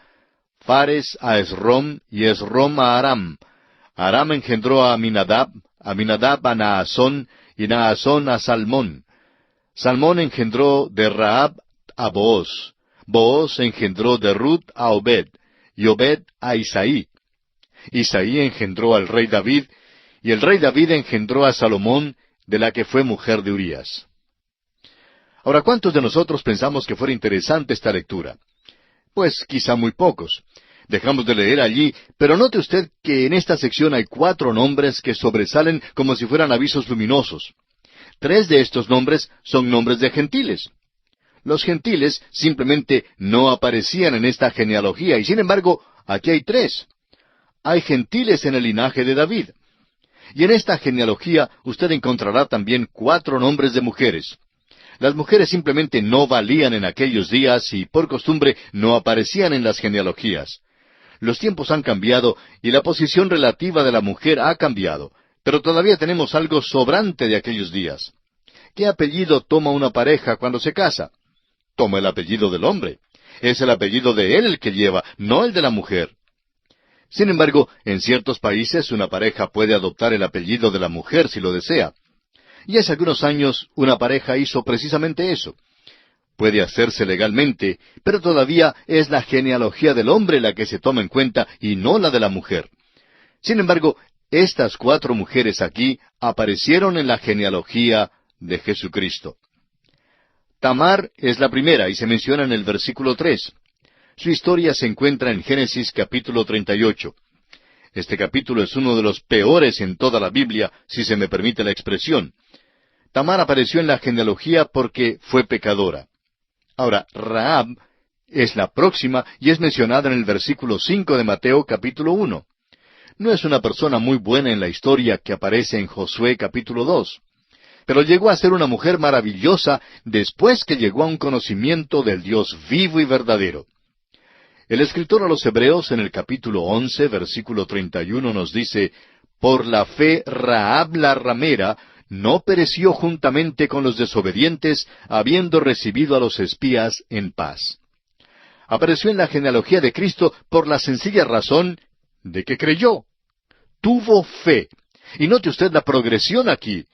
Fares a Esrom, y Esrom a Aram. Aram engendró a Aminadab, Aminadab a Naasón, y Naasón a Salmón. Salmón engendró de Rahab a Booz. Booz engendró de Ruth a Obed, y Obed a Isaí. Isaí engendró al rey David, y el rey David engendró a Salomón, de la que fue mujer de Urías. Ahora, ¿cuántos de nosotros pensamos que fuera interesante esta lectura? Pues quizá muy pocos. Dejamos de leer allí, pero note usted que en esta sección hay 4 nombres que sobresalen como si fueran avisos luminosos. 3 de estos nombres son nombres de gentiles. Los gentiles simplemente no aparecían en esta genealogía, y sin embargo, aquí hay 3. Hay gentiles en el linaje de David. Y en esta genealogía usted encontrará también 4 nombres de mujeres. Las mujeres simplemente no valían en aquellos días y por costumbre no aparecían en las genealogías. Los tiempos han cambiado y la posición relativa de la mujer ha cambiado, pero todavía tenemos algo sobrante de aquellos días. ¿Qué apellido toma una pareja cuando se casa? Toma el apellido del hombre. Es el apellido de él el que lleva, no el de la mujer. Sin embargo, en ciertos países una pareja puede adoptar el apellido de la mujer si lo desea. Y hace algunos años una pareja hizo precisamente eso. Puede hacerse legalmente, pero todavía es la genealogía del hombre la que se toma en cuenta y no la de la mujer. Sin embargo, estas 4 mujeres aquí aparecieron en la genealogía de Jesucristo. Tamar es la primera y se menciona en el versículo 3. Su historia se encuentra en Génesis capítulo 38. Este capítulo es uno de los peores en toda la Biblia, si se me permite la expresión. Tamar apareció en la genealogía porque fue pecadora. Ahora, Rahab es la próxima y es mencionada en el versículo 5 de Mateo capítulo 1. No es una persona muy buena en la historia que aparece en Josué capítulo 2. Pero llegó a ser una mujer maravillosa después que llegó a un conocimiento del Dios vivo y verdadero. El escritor a los Hebreos en el capítulo 11, versículo 31 nos dice, «Por la fe Rahab la ramera no pereció juntamente con los desobedientes, habiendo recibido a los espías en paz». Apareció en la genealogía de Cristo por la sencilla razón de que creyó. Tuvo fe. Y note usted la progresión aquí.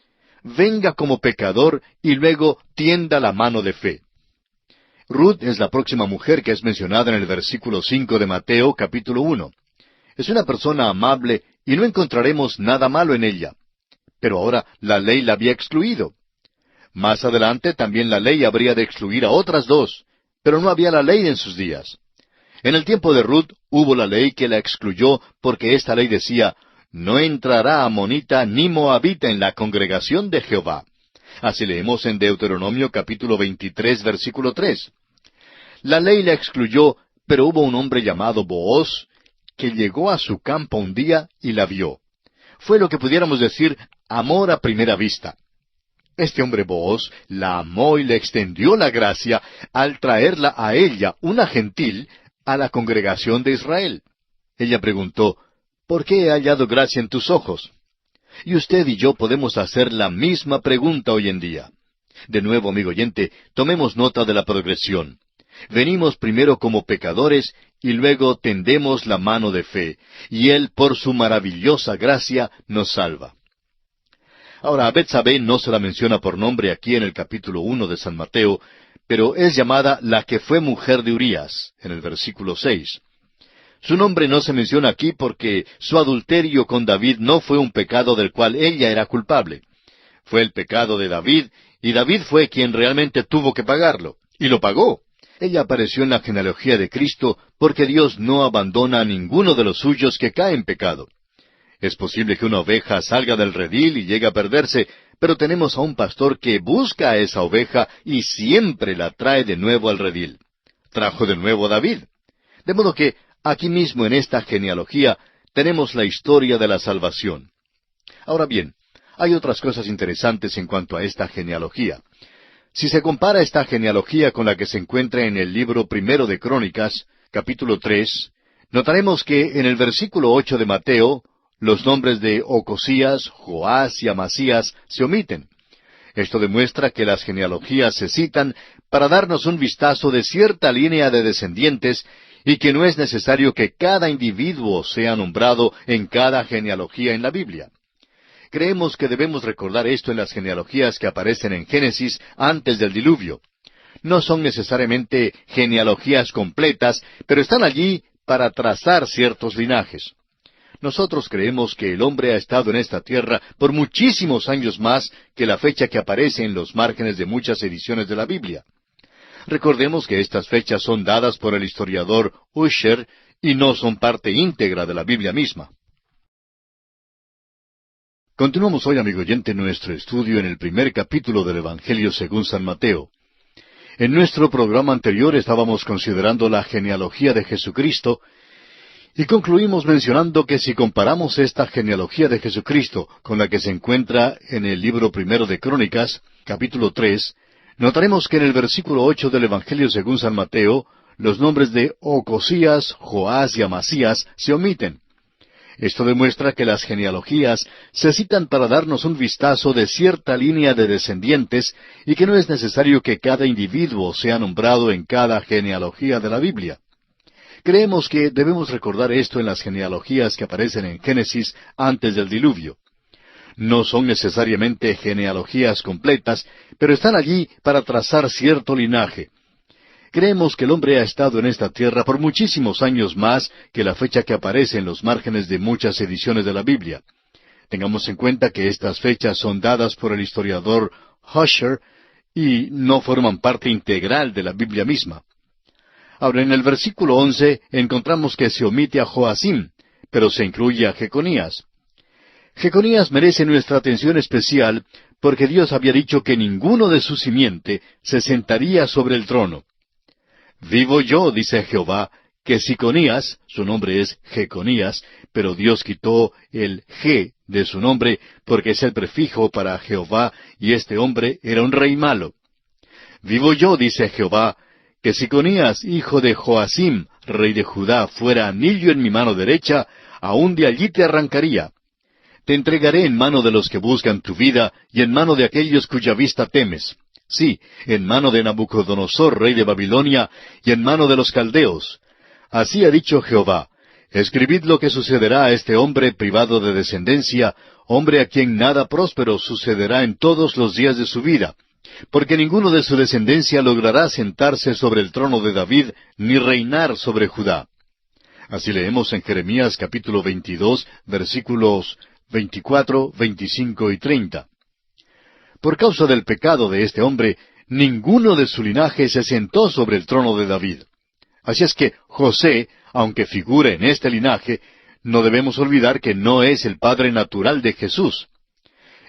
Venga como pecador y luego tienda la mano de fe. Ruth es la próxima mujer que es mencionada en el versículo 5 de Mateo capítulo 1. Es una persona amable y no encontraremos nada malo en ella. Pero ahora la ley la había excluido. Más adelante también la ley habría de excluir a otras 2, pero no había la ley en sus días. En el tiempo de Ruth hubo la ley que la excluyó porque esta ley decía, «No entrará amonita ni moabita en la congregación de Jehová». Así leemos en Deuteronomio capítulo 23, versículo 3. La ley la excluyó, pero hubo un hombre llamado Booz que llegó a su campo un día y la vio. Fue lo que pudiéramos decir amor a primera vista. Este hombre Booz la amó y le extendió la gracia al traerla a ella, una gentil, a la congregación de Israel. Ella preguntó, «¿Por qué he hallado gracia en tus ojos?» Y usted y yo podemos hacer la misma pregunta hoy en día. De nuevo, amigo oyente, tomemos nota de la progresión. Venimos primero como pecadores y luego tendemos la mano de fe, y Él, por su maravillosa gracia, nos salva. Ahora, a Betsabé no se la menciona por nombre aquí en el capítulo 1 de San Mateo, pero es llamada la que fue mujer de Urías, en el versículo 6. Su nombre no se menciona aquí porque su adulterio con David no fue un pecado del cual ella era culpable. Fue el pecado de David, y David fue quien realmente tuvo que pagarlo, y lo pagó. Ella apareció en la genealogía de Cristo porque Dios no abandona a ninguno de los suyos que cae en pecado. Es posible que una oveja salga del redil y llegue a perderse, pero tenemos a un pastor que busca a esa oveja y siempre la trae de nuevo al redil. Trajo de nuevo a David. De modo que aquí mismo en esta genealogía tenemos la historia de la salvación. Ahora bien, hay otras cosas interesantes en cuanto a esta genealogía. Si se compara esta genealogía con la que se encuentra en el libro primero de Crónicas, capítulo 3, notaremos que en el versículo 8 de Mateo, Los nombres de Ocosías, Joás y Amasías se omiten. Esto demuestra que las genealogías se citan para darnos un vistazo de cierta línea de descendientes y que no es necesario que cada individuo sea nombrado en cada genealogía en la Biblia. Creemos que debemos recordar esto en las genealogías que aparecen en Génesis antes del diluvio. No son necesariamente genealogías completas, pero están allí para trazar ciertos linajes. Nosotros creemos que el hombre ha estado en esta tierra por muchísimos años más que la fecha que aparece en los márgenes de muchas ediciones de la Biblia. Recordemos que estas fechas son dadas por el historiador Ussher y no son parte íntegra de la Biblia misma. Continuamos hoy, amigo oyente, nuestro estudio en el primer capítulo del Evangelio según San Mateo. En nuestro programa anterior estábamos considerando la genealogía de Jesucristo y concluimos mencionando que si comparamos esta genealogía de Jesucristo con la que se encuentra en el libro primero de Crónicas, capítulo 3, notaremos que en el versículo 8 del Evangelio según San Mateo, los nombres de Ocosías, Joás y Amasías se omiten. Esto demuestra que las genealogías se citan para darnos un vistazo de cierta línea de descendientes y que no es necesario que cada individuo sea nombrado en cada genealogía de la Biblia. Creemos que debemos recordar esto en las genealogías que aparecen en Génesis antes del diluvio. No son necesariamente genealogías completas, pero están allí para trazar cierto linaje. Creemos que el hombre ha estado en esta tierra por muchísimos años más que la fecha que aparece en los márgenes de muchas ediciones de la Biblia. Tengamos en cuenta que estas fechas son dadas por el historiador Ussher y no forman parte integral de la Biblia misma. Ahora, en el versículo 11 encontramos que se omite a Joacim, pero se incluye a Jeconías. Jeconías merece nuestra atención especial porque Dios había dicho que ninguno de su simiente se sentaría sobre el trono. Vivo yo, dice Jehová, que Siconías, su nombre es Jeconías, pero Dios quitó el G de su nombre porque es el prefijo para Jehová y este hombre era un rey malo. Vivo yo, dice Jehová, que Siconías, hijo de Joacim, rey de Judá, fuera anillo en mi mano derecha, aún de allí te arrancaría. Te entregaré en mano de los que buscan tu vida, y en mano de aquellos cuya vista temes. Sí, en mano de Nabucodonosor, rey de Babilonia, y en mano de los caldeos. Así ha dicho Jehová, escribid lo que sucederá a este hombre privado de descendencia, hombre a quien nada próspero sucederá en todos los días de su vida, porque ninguno de su descendencia logrará sentarse sobre el trono de David, ni reinar sobre Judá. Así leemos en Jeremías capítulo 22, versículos 24, 25 y 30. Por causa del pecado de este hombre, ninguno de su linaje se sentó sobre el trono de David. Así es que José, aunque figure en este linaje, no debemos olvidar que no es el padre natural de Jesús.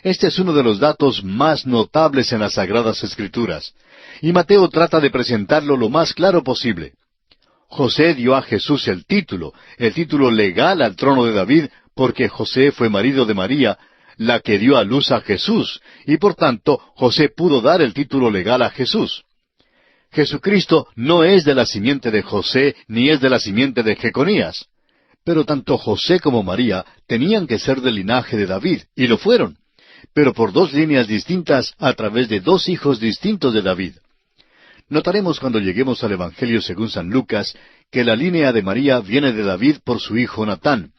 Este es uno de los datos más notables en las Sagradas Escrituras, y Mateo trata de presentarlo lo más claro posible. José dio a Jesús el título legal al trono de David, porque José fue marido de María, la que dio a luz a Jesús, y por tanto José pudo dar el título legal a Jesús. Jesucristo no es de la simiente de José, ni es de la simiente de Jeconías. Pero tanto José como María tenían que ser del linaje de David, y lo fueron, pero por dos líneas distintas a través de dos hijos distintos de David. Notaremos cuando lleguemos al Evangelio según San Lucas que la línea de María viene de David por su hijo Natán.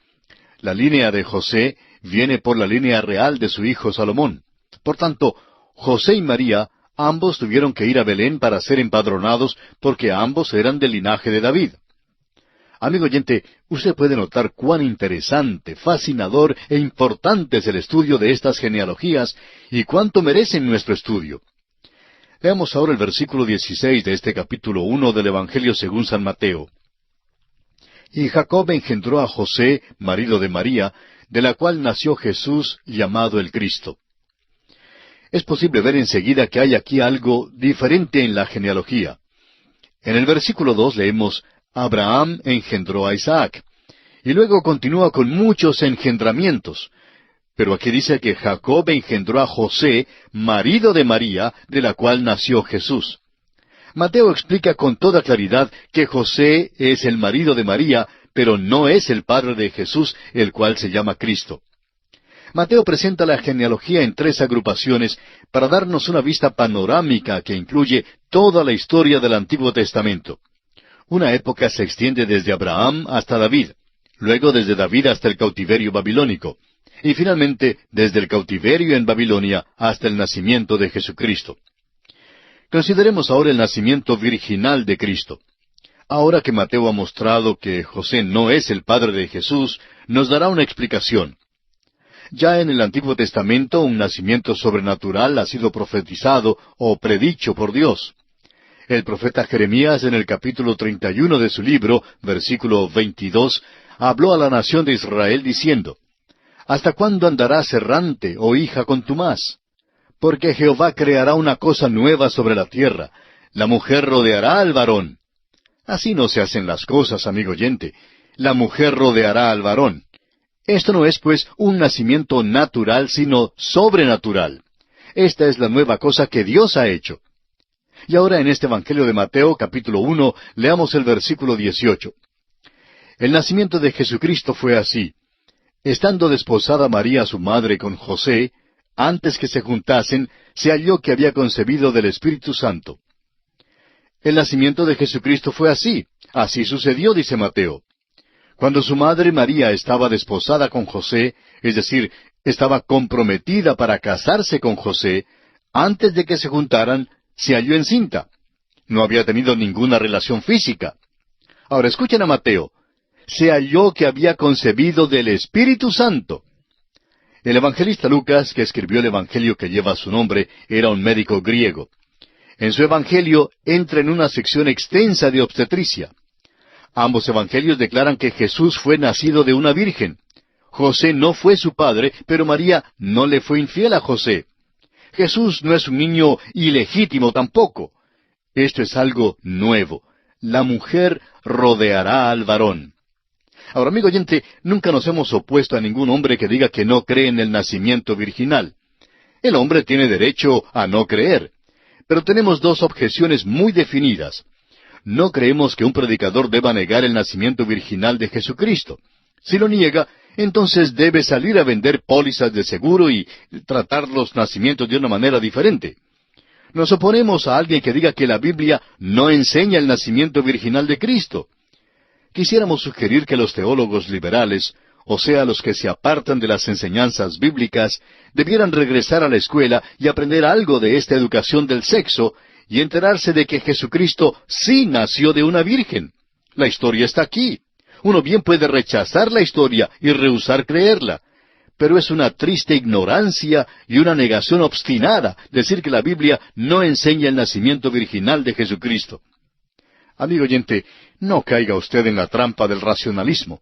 La línea de José viene por la línea real de su hijo Salomón. Por tanto, José y María ambos tuvieron que ir a Belén para ser empadronados porque ambos eran del linaje de David. Amigo oyente, usted puede notar cuán interesante, fascinador e importante es el estudio de estas genealogías y cuánto merecen nuestro estudio. Veamos ahora el versículo 16 de este capítulo 1 del Evangelio según San Mateo. Y Jacob engendró a José, marido de María, de la cual nació Jesús, llamado el Cristo. Es posible ver enseguida que hay aquí algo diferente en la genealogía. En el versículo 2 leemos, Abraham engendró a Isaac, y luego continúa con muchos engendramientos. Pero aquí dice que Jacob engendró a José, marido de María, de la cual nació Jesús. Mateo explica con toda claridad que José es el marido de María, pero no es el padre de Jesús, el cual se llama Cristo. Mateo presenta la genealogía en tres agrupaciones para darnos una vista panorámica que incluye toda la historia del Antiguo Testamento. Una época se extiende desde Abraham hasta David, luego desde David hasta el cautiverio babilónico, y finalmente desde el cautiverio en Babilonia hasta el nacimiento de Jesucristo. Consideremos ahora el nacimiento virginal de Cristo. Ahora que Mateo ha mostrado que José no es el padre de Jesús, nos dará una explicación. Ya en el Antiguo Testamento un nacimiento sobrenatural ha sido profetizado o predicho por Dios. El profeta Jeremías en el capítulo 31 de su libro, versículo 22, habló a la nación de Israel diciendo, «¿Hasta cuándo andarás errante, oh hija contumaz? Porque Jehová creará una cosa nueva sobre la tierra, la mujer rodeará al varón». Así no se hacen las cosas, amigo oyente. La mujer rodeará al varón. Esto no es, pues, un nacimiento natural, sino sobrenatural. Esta es la nueva cosa que Dios ha hecho. Y ahora en este Evangelio de Mateo, capítulo 1, leamos el versículo 18. El nacimiento de Jesucristo fue así. Estando desposada María su madre con José, antes que se juntasen, se halló que había concebido del Espíritu Santo. El nacimiento de Jesucristo fue así. Así sucedió, dice Mateo. Cuando su madre María estaba desposada con José, es decir, estaba comprometida para casarse con José, antes de que se juntaran, se halló encinta. No había tenido ninguna relación física. Ahora escuchen a Mateo. Se halló que había concebido del Espíritu Santo. El evangelista Lucas, que escribió el evangelio que lleva su nombre, era un médico griego. En su evangelio entra en una sección extensa de obstetricia. Ambos evangelios declaran que Jesús fue nacido de una virgen. José no fue su padre, pero María no le fue infiel a José. Jesús no es un niño ilegítimo tampoco. Esto es algo nuevo. La mujer rodeará al varón. Ahora, amigo oyente, nunca nos hemos opuesto a ningún hombre que diga que no cree en el nacimiento virginal. El hombre tiene derecho a no creer. Pero tenemos dos objeciones muy definidas. No creemos que un predicador deba negar el nacimiento virginal de Jesucristo. Si lo niega, entonces debe salir a vender pólizas de seguro y tratar los nacimientos de una manera diferente. Nos oponemos a alguien que diga que la Biblia no enseña el nacimiento virginal de Cristo. Quisiéramos sugerir que los teólogos liberales, o sea, los que se apartan de las enseñanzas bíblicas, debieran regresar a la escuela y aprender algo de esta educación del sexo y enterarse de que Jesucristo sí nació de una virgen. La historia está aquí. Uno bien puede rechazar la historia y rehusar creerla, pero es una triste ignorancia y una negación obstinada decir que la Biblia no enseña el nacimiento virginal de Jesucristo. Amigo oyente, no caiga usted en la trampa del racionalismo.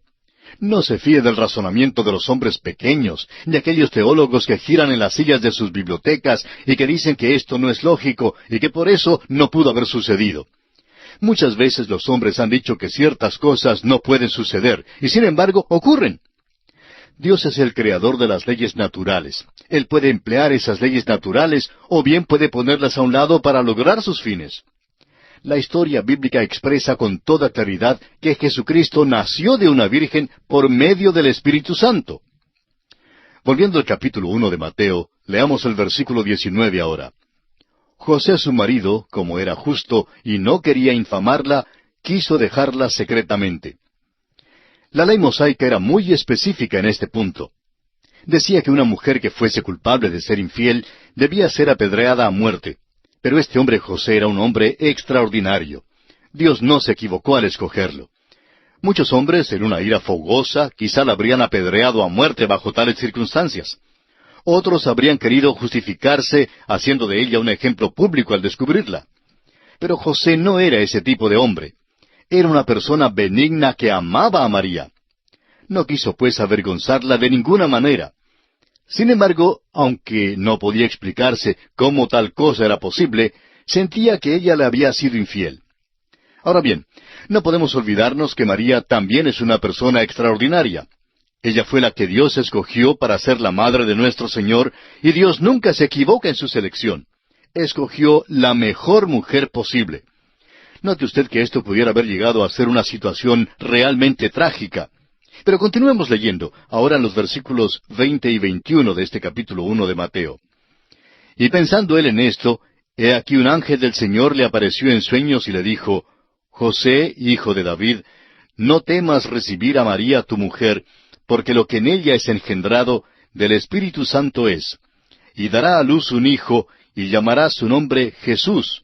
No se fíe del razonamiento de los hombres pequeños, de aquellos teólogos que giran en las sillas de sus bibliotecas y que dicen que esto no es lógico y que por eso no pudo haber sucedido. Muchas veces los hombres han dicho que ciertas cosas no pueden suceder, y sin embargo ocurren. Dios es el creador de las leyes naturales. Él puede emplear esas leyes naturales o bien puede ponerlas a un lado para lograr sus fines. La historia bíblica expresa con toda claridad que Jesucristo nació de una virgen por medio del Espíritu Santo. Volviendo al capítulo 1 de Mateo, leamos el versículo 19 ahora. José su marido, como era justo y no quería infamarla, quiso dejarla secretamente. La ley mosaica era muy específica en este punto. Decía que una mujer que fuese culpable de ser infiel debía ser apedreada a muerte. Pero este hombre José era un hombre extraordinario. Dios no se equivocó al escogerlo. Muchos hombres, en una ira fogosa, quizá la habrían apedreado a muerte bajo tales circunstancias. Otros habrían querido justificarse haciendo de ella un ejemplo público al descubrirla. Pero José no era ese tipo de hombre. Era una persona benigna que amaba a María. No quiso pues avergonzarla de ninguna manera. Sin embargo, aunque no podía explicarse cómo tal cosa era posible, sentía que ella le había sido infiel. Ahora bien, no podemos olvidarnos que María también es una persona extraordinaria. Ella fue la que Dios escogió para ser la madre de nuestro Señor, y Dios nunca se equivoca en su selección. Escogió la mejor mujer posible. Note usted que esto pudiera haber llegado a ser una situación realmente trágica. Pero continuemos leyendo, ahora en los versículos 20 y 21 de este capítulo 1 de Mateo. Y pensando él en esto, he aquí un ángel del Señor le apareció en sueños y le dijo, José, hijo de David, no temas recibir a María tu mujer, porque lo que en ella es engendrado del Espíritu Santo es. Y dará a luz un hijo, y llamará su nombre Jesús,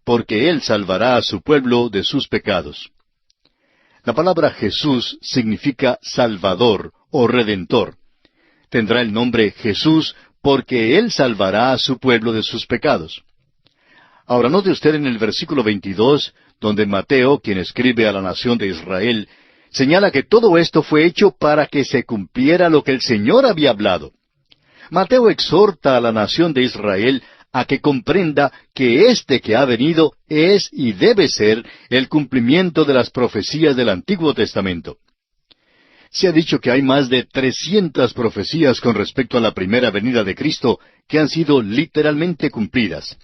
porque él salvará a su pueblo de sus pecados. La palabra Jesús significa Salvador o Redentor. Tendrá el nombre Jesús porque él salvará a su pueblo de sus pecados. Ahora note usted en el versículo 22, donde Mateo, quien escribe a la nación de Israel, señala que todo esto fue hecho para que se cumpliera lo que el Señor había hablado. Mateo exhorta a la nación de Israel a que comprenda que este que ha venido es y debe ser el cumplimiento de las profecías del Antiguo Testamento. Se ha dicho que hay más de 300 profecías con respecto a la primera venida de Cristo que han sido literalmente cumplidas.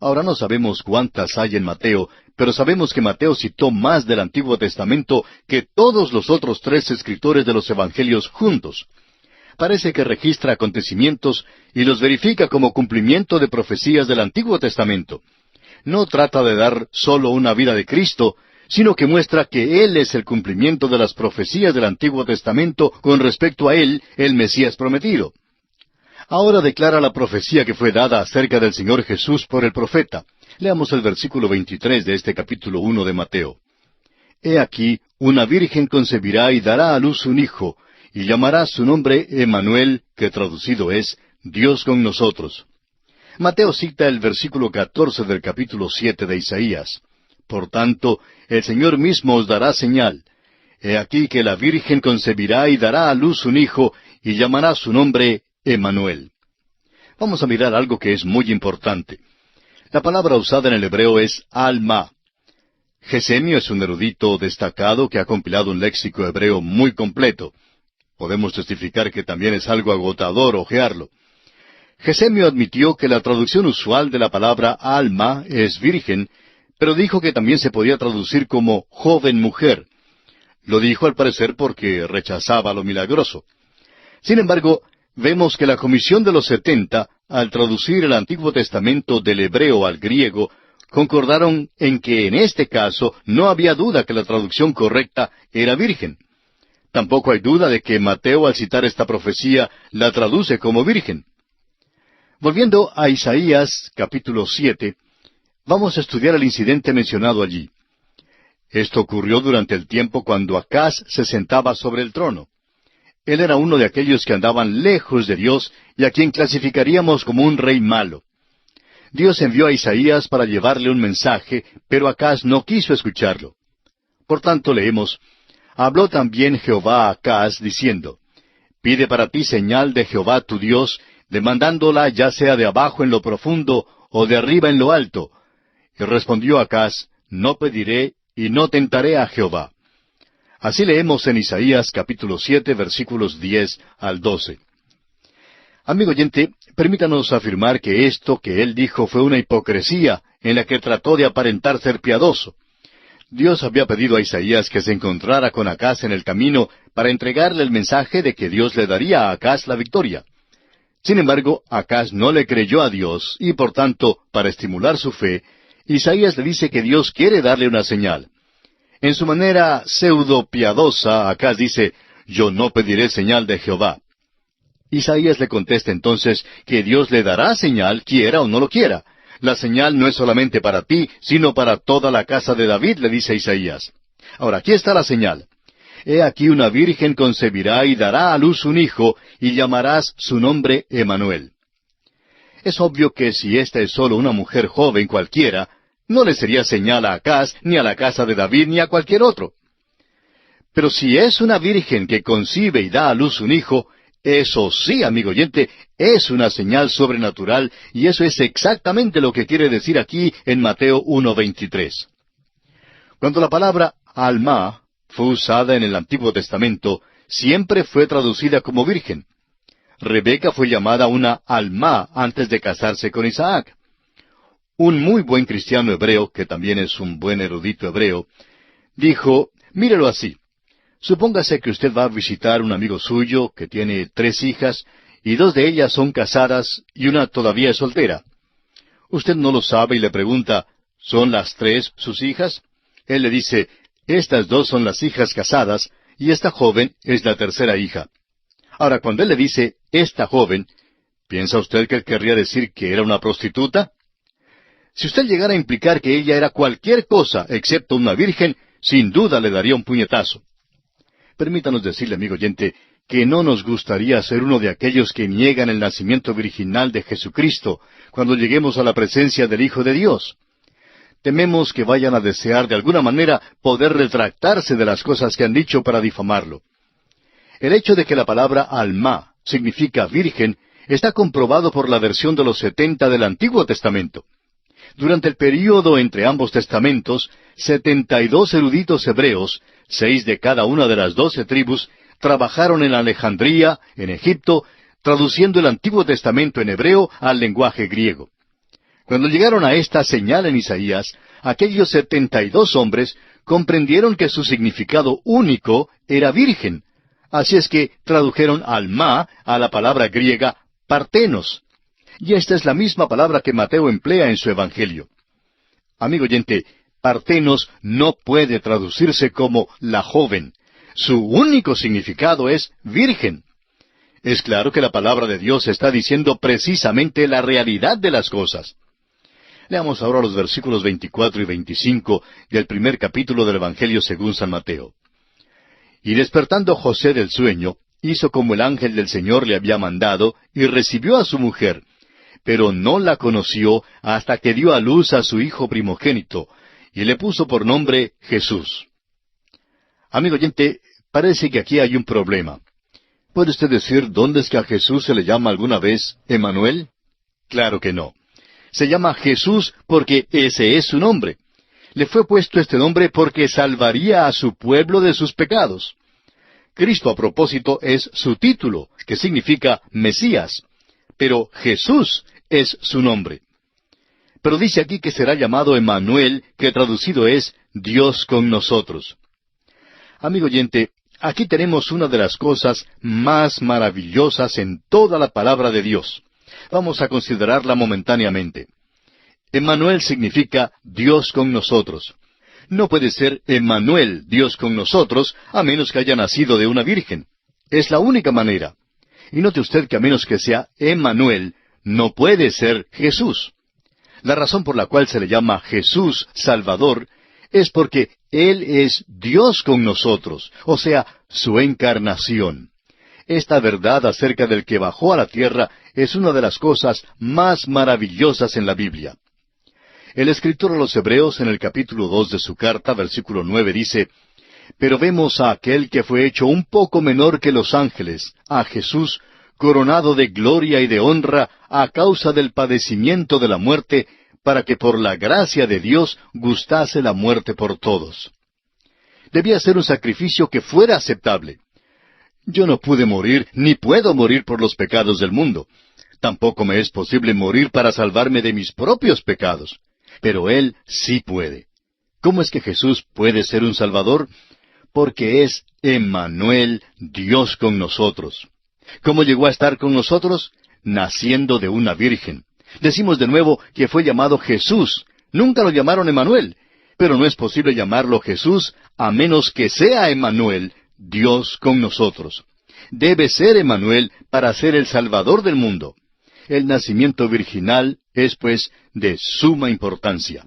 Ahora no sabemos cuántas hay en Mateo, pero sabemos que Mateo citó más del Antiguo Testamento que todos los otros 3 escritores de los Evangelios juntos. Parece que registra acontecimientos y los verifica como cumplimiento de profecías del Antiguo Testamento. No trata de dar solo una vida de Cristo, sino que muestra que Él es el cumplimiento de las profecías del Antiguo Testamento con respecto a Él, el Mesías prometido. Ahora declara la profecía que fue dada acerca del Señor Jesús por el profeta. Leamos el versículo 23 de este capítulo 1 de Mateo. He aquí, una virgen concebirá y dará a luz un hijo, y llamará su nombre Emmanuel, que traducido es, Dios con nosotros. Mateo cita el versículo 14 del capítulo 7 de Isaías. Por tanto, el Señor mismo os dará señal. He aquí que la virgen concebirá y dará a luz un hijo, y llamará su nombre Emmanuel. Vamos a mirar algo que es muy importante. La palabra usada en el hebreo es alma. Gesemio es un erudito destacado que ha compilado un léxico hebreo muy completo. Podemos testificar que también es algo agotador hojearlo. Gesemio admitió que la traducción usual de la palabra alma es virgen, pero dijo que también se podía traducir como joven mujer. Lo dijo al parecer porque rechazaba lo milagroso. Sin embargo, vemos que la Comisión de los 70, al traducir el Antiguo Testamento del hebreo al griego, concordaron en que en este caso no había duda que la traducción correcta era virgen. Tampoco hay duda de que Mateo, al citar esta profecía, la traduce como virgen. Volviendo a Isaías, capítulo 7, vamos a estudiar el incidente mencionado allí. Esto ocurrió durante el tiempo cuando Acaz se sentaba sobre el trono. Él era uno de aquellos que andaban lejos de Dios y a quien clasificaríamos como un rey malo. Dios envió a Isaías para llevarle un mensaje, pero Acaz no quiso escucharlo. Por tanto, leemos, habló también Jehová a Acaz, diciendo, pide para ti señal de Jehová tu Dios, demandándola ya sea de abajo en lo profundo o de arriba en lo alto. Y respondió Acaz, no pediré y no tentaré a Jehová. Así leemos en Isaías capítulo 7, versículos 10 al 12. Amigo oyente, permítanos afirmar que esto que él dijo fue una hipocresía en la que trató de aparentar ser piadoso. Dios había pedido a Isaías que se encontrara con Acaz en el camino para entregarle el mensaje de que Dios le daría a Acaz la victoria. Sin embargo, Acaz no le creyó a Dios y, por tanto, para estimular su fe, Isaías le dice que Dios quiere darle una señal. En su manera pseudo piadosa, Acaz dice, yo no pediré señal de Jehová. Isaías le contesta entonces que Dios le dará señal, quiera o no lo quiera. La señal no es solamente para ti, sino para toda la casa de David, le dice Isaías. Ahora, aquí está la señal. He aquí una virgen concebirá y dará a luz un hijo, y llamarás su nombre Emmanuel. Es obvio que si esta es solo una mujer joven cualquiera, no le sería señal a Acaz, ni a la casa de David, ni a cualquier otro. Pero si es una virgen que concibe y da a luz un hijo, eso sí, amigo oyente, es una señal sobrenatural, y eso es exactamente lo que quiere decir aquí en Mateo 1:23. Cuando la palabra alma fue usada en el Antiguo Testamento, siempre fue traducida como virgen. Rebeca fue llamada una alma antes de casarse con Isaac. Un muy buen cristiano hebreo, que también es un buen erudito hebreo, dijo, mírelo así. Supóngase que usted va a visitar un amigo suyo que tiene 3 hijas, y 2 de ellas son casadas y una todavía es soltera. Usted no lo sabe y le pregunta, ¿son las 3 sus hijas? Él le dice, estas 2 son las hijas casadas, y esta joven es la tercera hija. Ahora, cuando él le dice, esta joven, ¿piensa usted que él querría decir que era una prostituta? Si usted llegara a implicar que ella era cualquier cosa excepto una virgen, sin duda le daría un puñetazo. Permítanos decirle, amigo oyente, que no nos gustaría ser uno de aquellos que niegan el nacimiento virginal de Jesucristo cuando lleguemos a la presencia del Hijo de Dios. Tememos que vayan a desear de alguna manera poder retractarse de las cosas que han dicho para difamarlo. El hecho de que la palabra alma significa virgen está comprobado por la versión de los 70 del Antiguo Testamento. Durante el período entre ambos testamentos, 72 eruditos hebreos, 6 de cada una de las 12 tribus, trabajaron en Alejandría, en Egipto, traduciendo el Antiguo Testamento en hebreo al lenguaje griego. Cuando llegaron a esta señal en Isaías, aquellos 72 hombres comprendieron que su significado único era virgen. Así es que tradujeron alma a la palabra griega partenos. Y esta es la misma palabra que Mateo emplea en su Evangelio. Amigo oyente, partenos no puede traducirse como la joven. Su único significado es virgen. Es claro que la palabra de Dios está diciendo precisamente la realidad de las cosas. Leamos ahora los versículos 24 y 25 del primer capítulo del Evangelio según San Mateo. Y despertando José del sueño, hizo como el ángel del Señor le había mandado, y recibió a su mujer, pero no la conoció hasta que dio a luz a su hijo primogénito, y le puso por nombre Jesús. Amigo oyente, parece que aquí hay un problema. ¿Puede usted decir dónde es que a Jesús se le llama alguna vez Emmanuel? Claro que no. Se llama Jesús porque ese es su nombre. Le fue puesto este nombre porque salvaría a su pueblo de sus pecados. Cristo, a propósito, es su título, que significa Mesías. Pero Jesús es su nombre. Pero dice aquí que será llamado Emmanuel, que traducido es Dios con nosotros. Amigo oyente, aquí tenemos una de las cosas más maravillosas en toda la palabra de Dios. Vamos a considerarla momentáneamente. Emmanuel significa Dios con nosotros. No puede ser Emmanuel, Dios con nosotros, a menos que haya nacido de una virgen. Es la única manera. Y note usted que a menos que sea Emmanuel, no puede ser Jesús. La razón por la cual se le llama Jesús Salvador es porque Él es Dios con nosotros, o sea, su encarnación. Esta verdad acerca del que bajó a la tierra es una de las cosas más maravillosas en la Biblia. El escritor a los Hebreos en el capítulo 2 de su carta, versículo 9, dice, «Pero vemos a aquel que fue hecho un poco menor que los ángeles, a Jesús, coronado de gloria y de honra a causa del padecimiento de la muerte, para que por la gracia de Dios gustase la muerte por todos». Debía ser un sacrificio que fuera aceptable. Yo no pude morir, ni puedo morir por los pecados del mundo. Tampoco me es posible morir para salvarme de mis propios pecados. Pero Él sí puede. ¿Cómo es que Jesús puede ser un Salvador? Porque es Emmanuel, Dios con nosotros. ¿Cómo llegó a estar con nosotros? Naciendo de una virgen. Decimos de nuevo que fue llamado Jesús. Nunca lo llamaron Emmanuel. Pero no es posible llamarlo Jesús a menos que sea Emmanuel, Dios con nosotros. Debe ser Emmanuel para ser el Salvador del mundo. El nacimiento virginal es, pues, de suma importancia.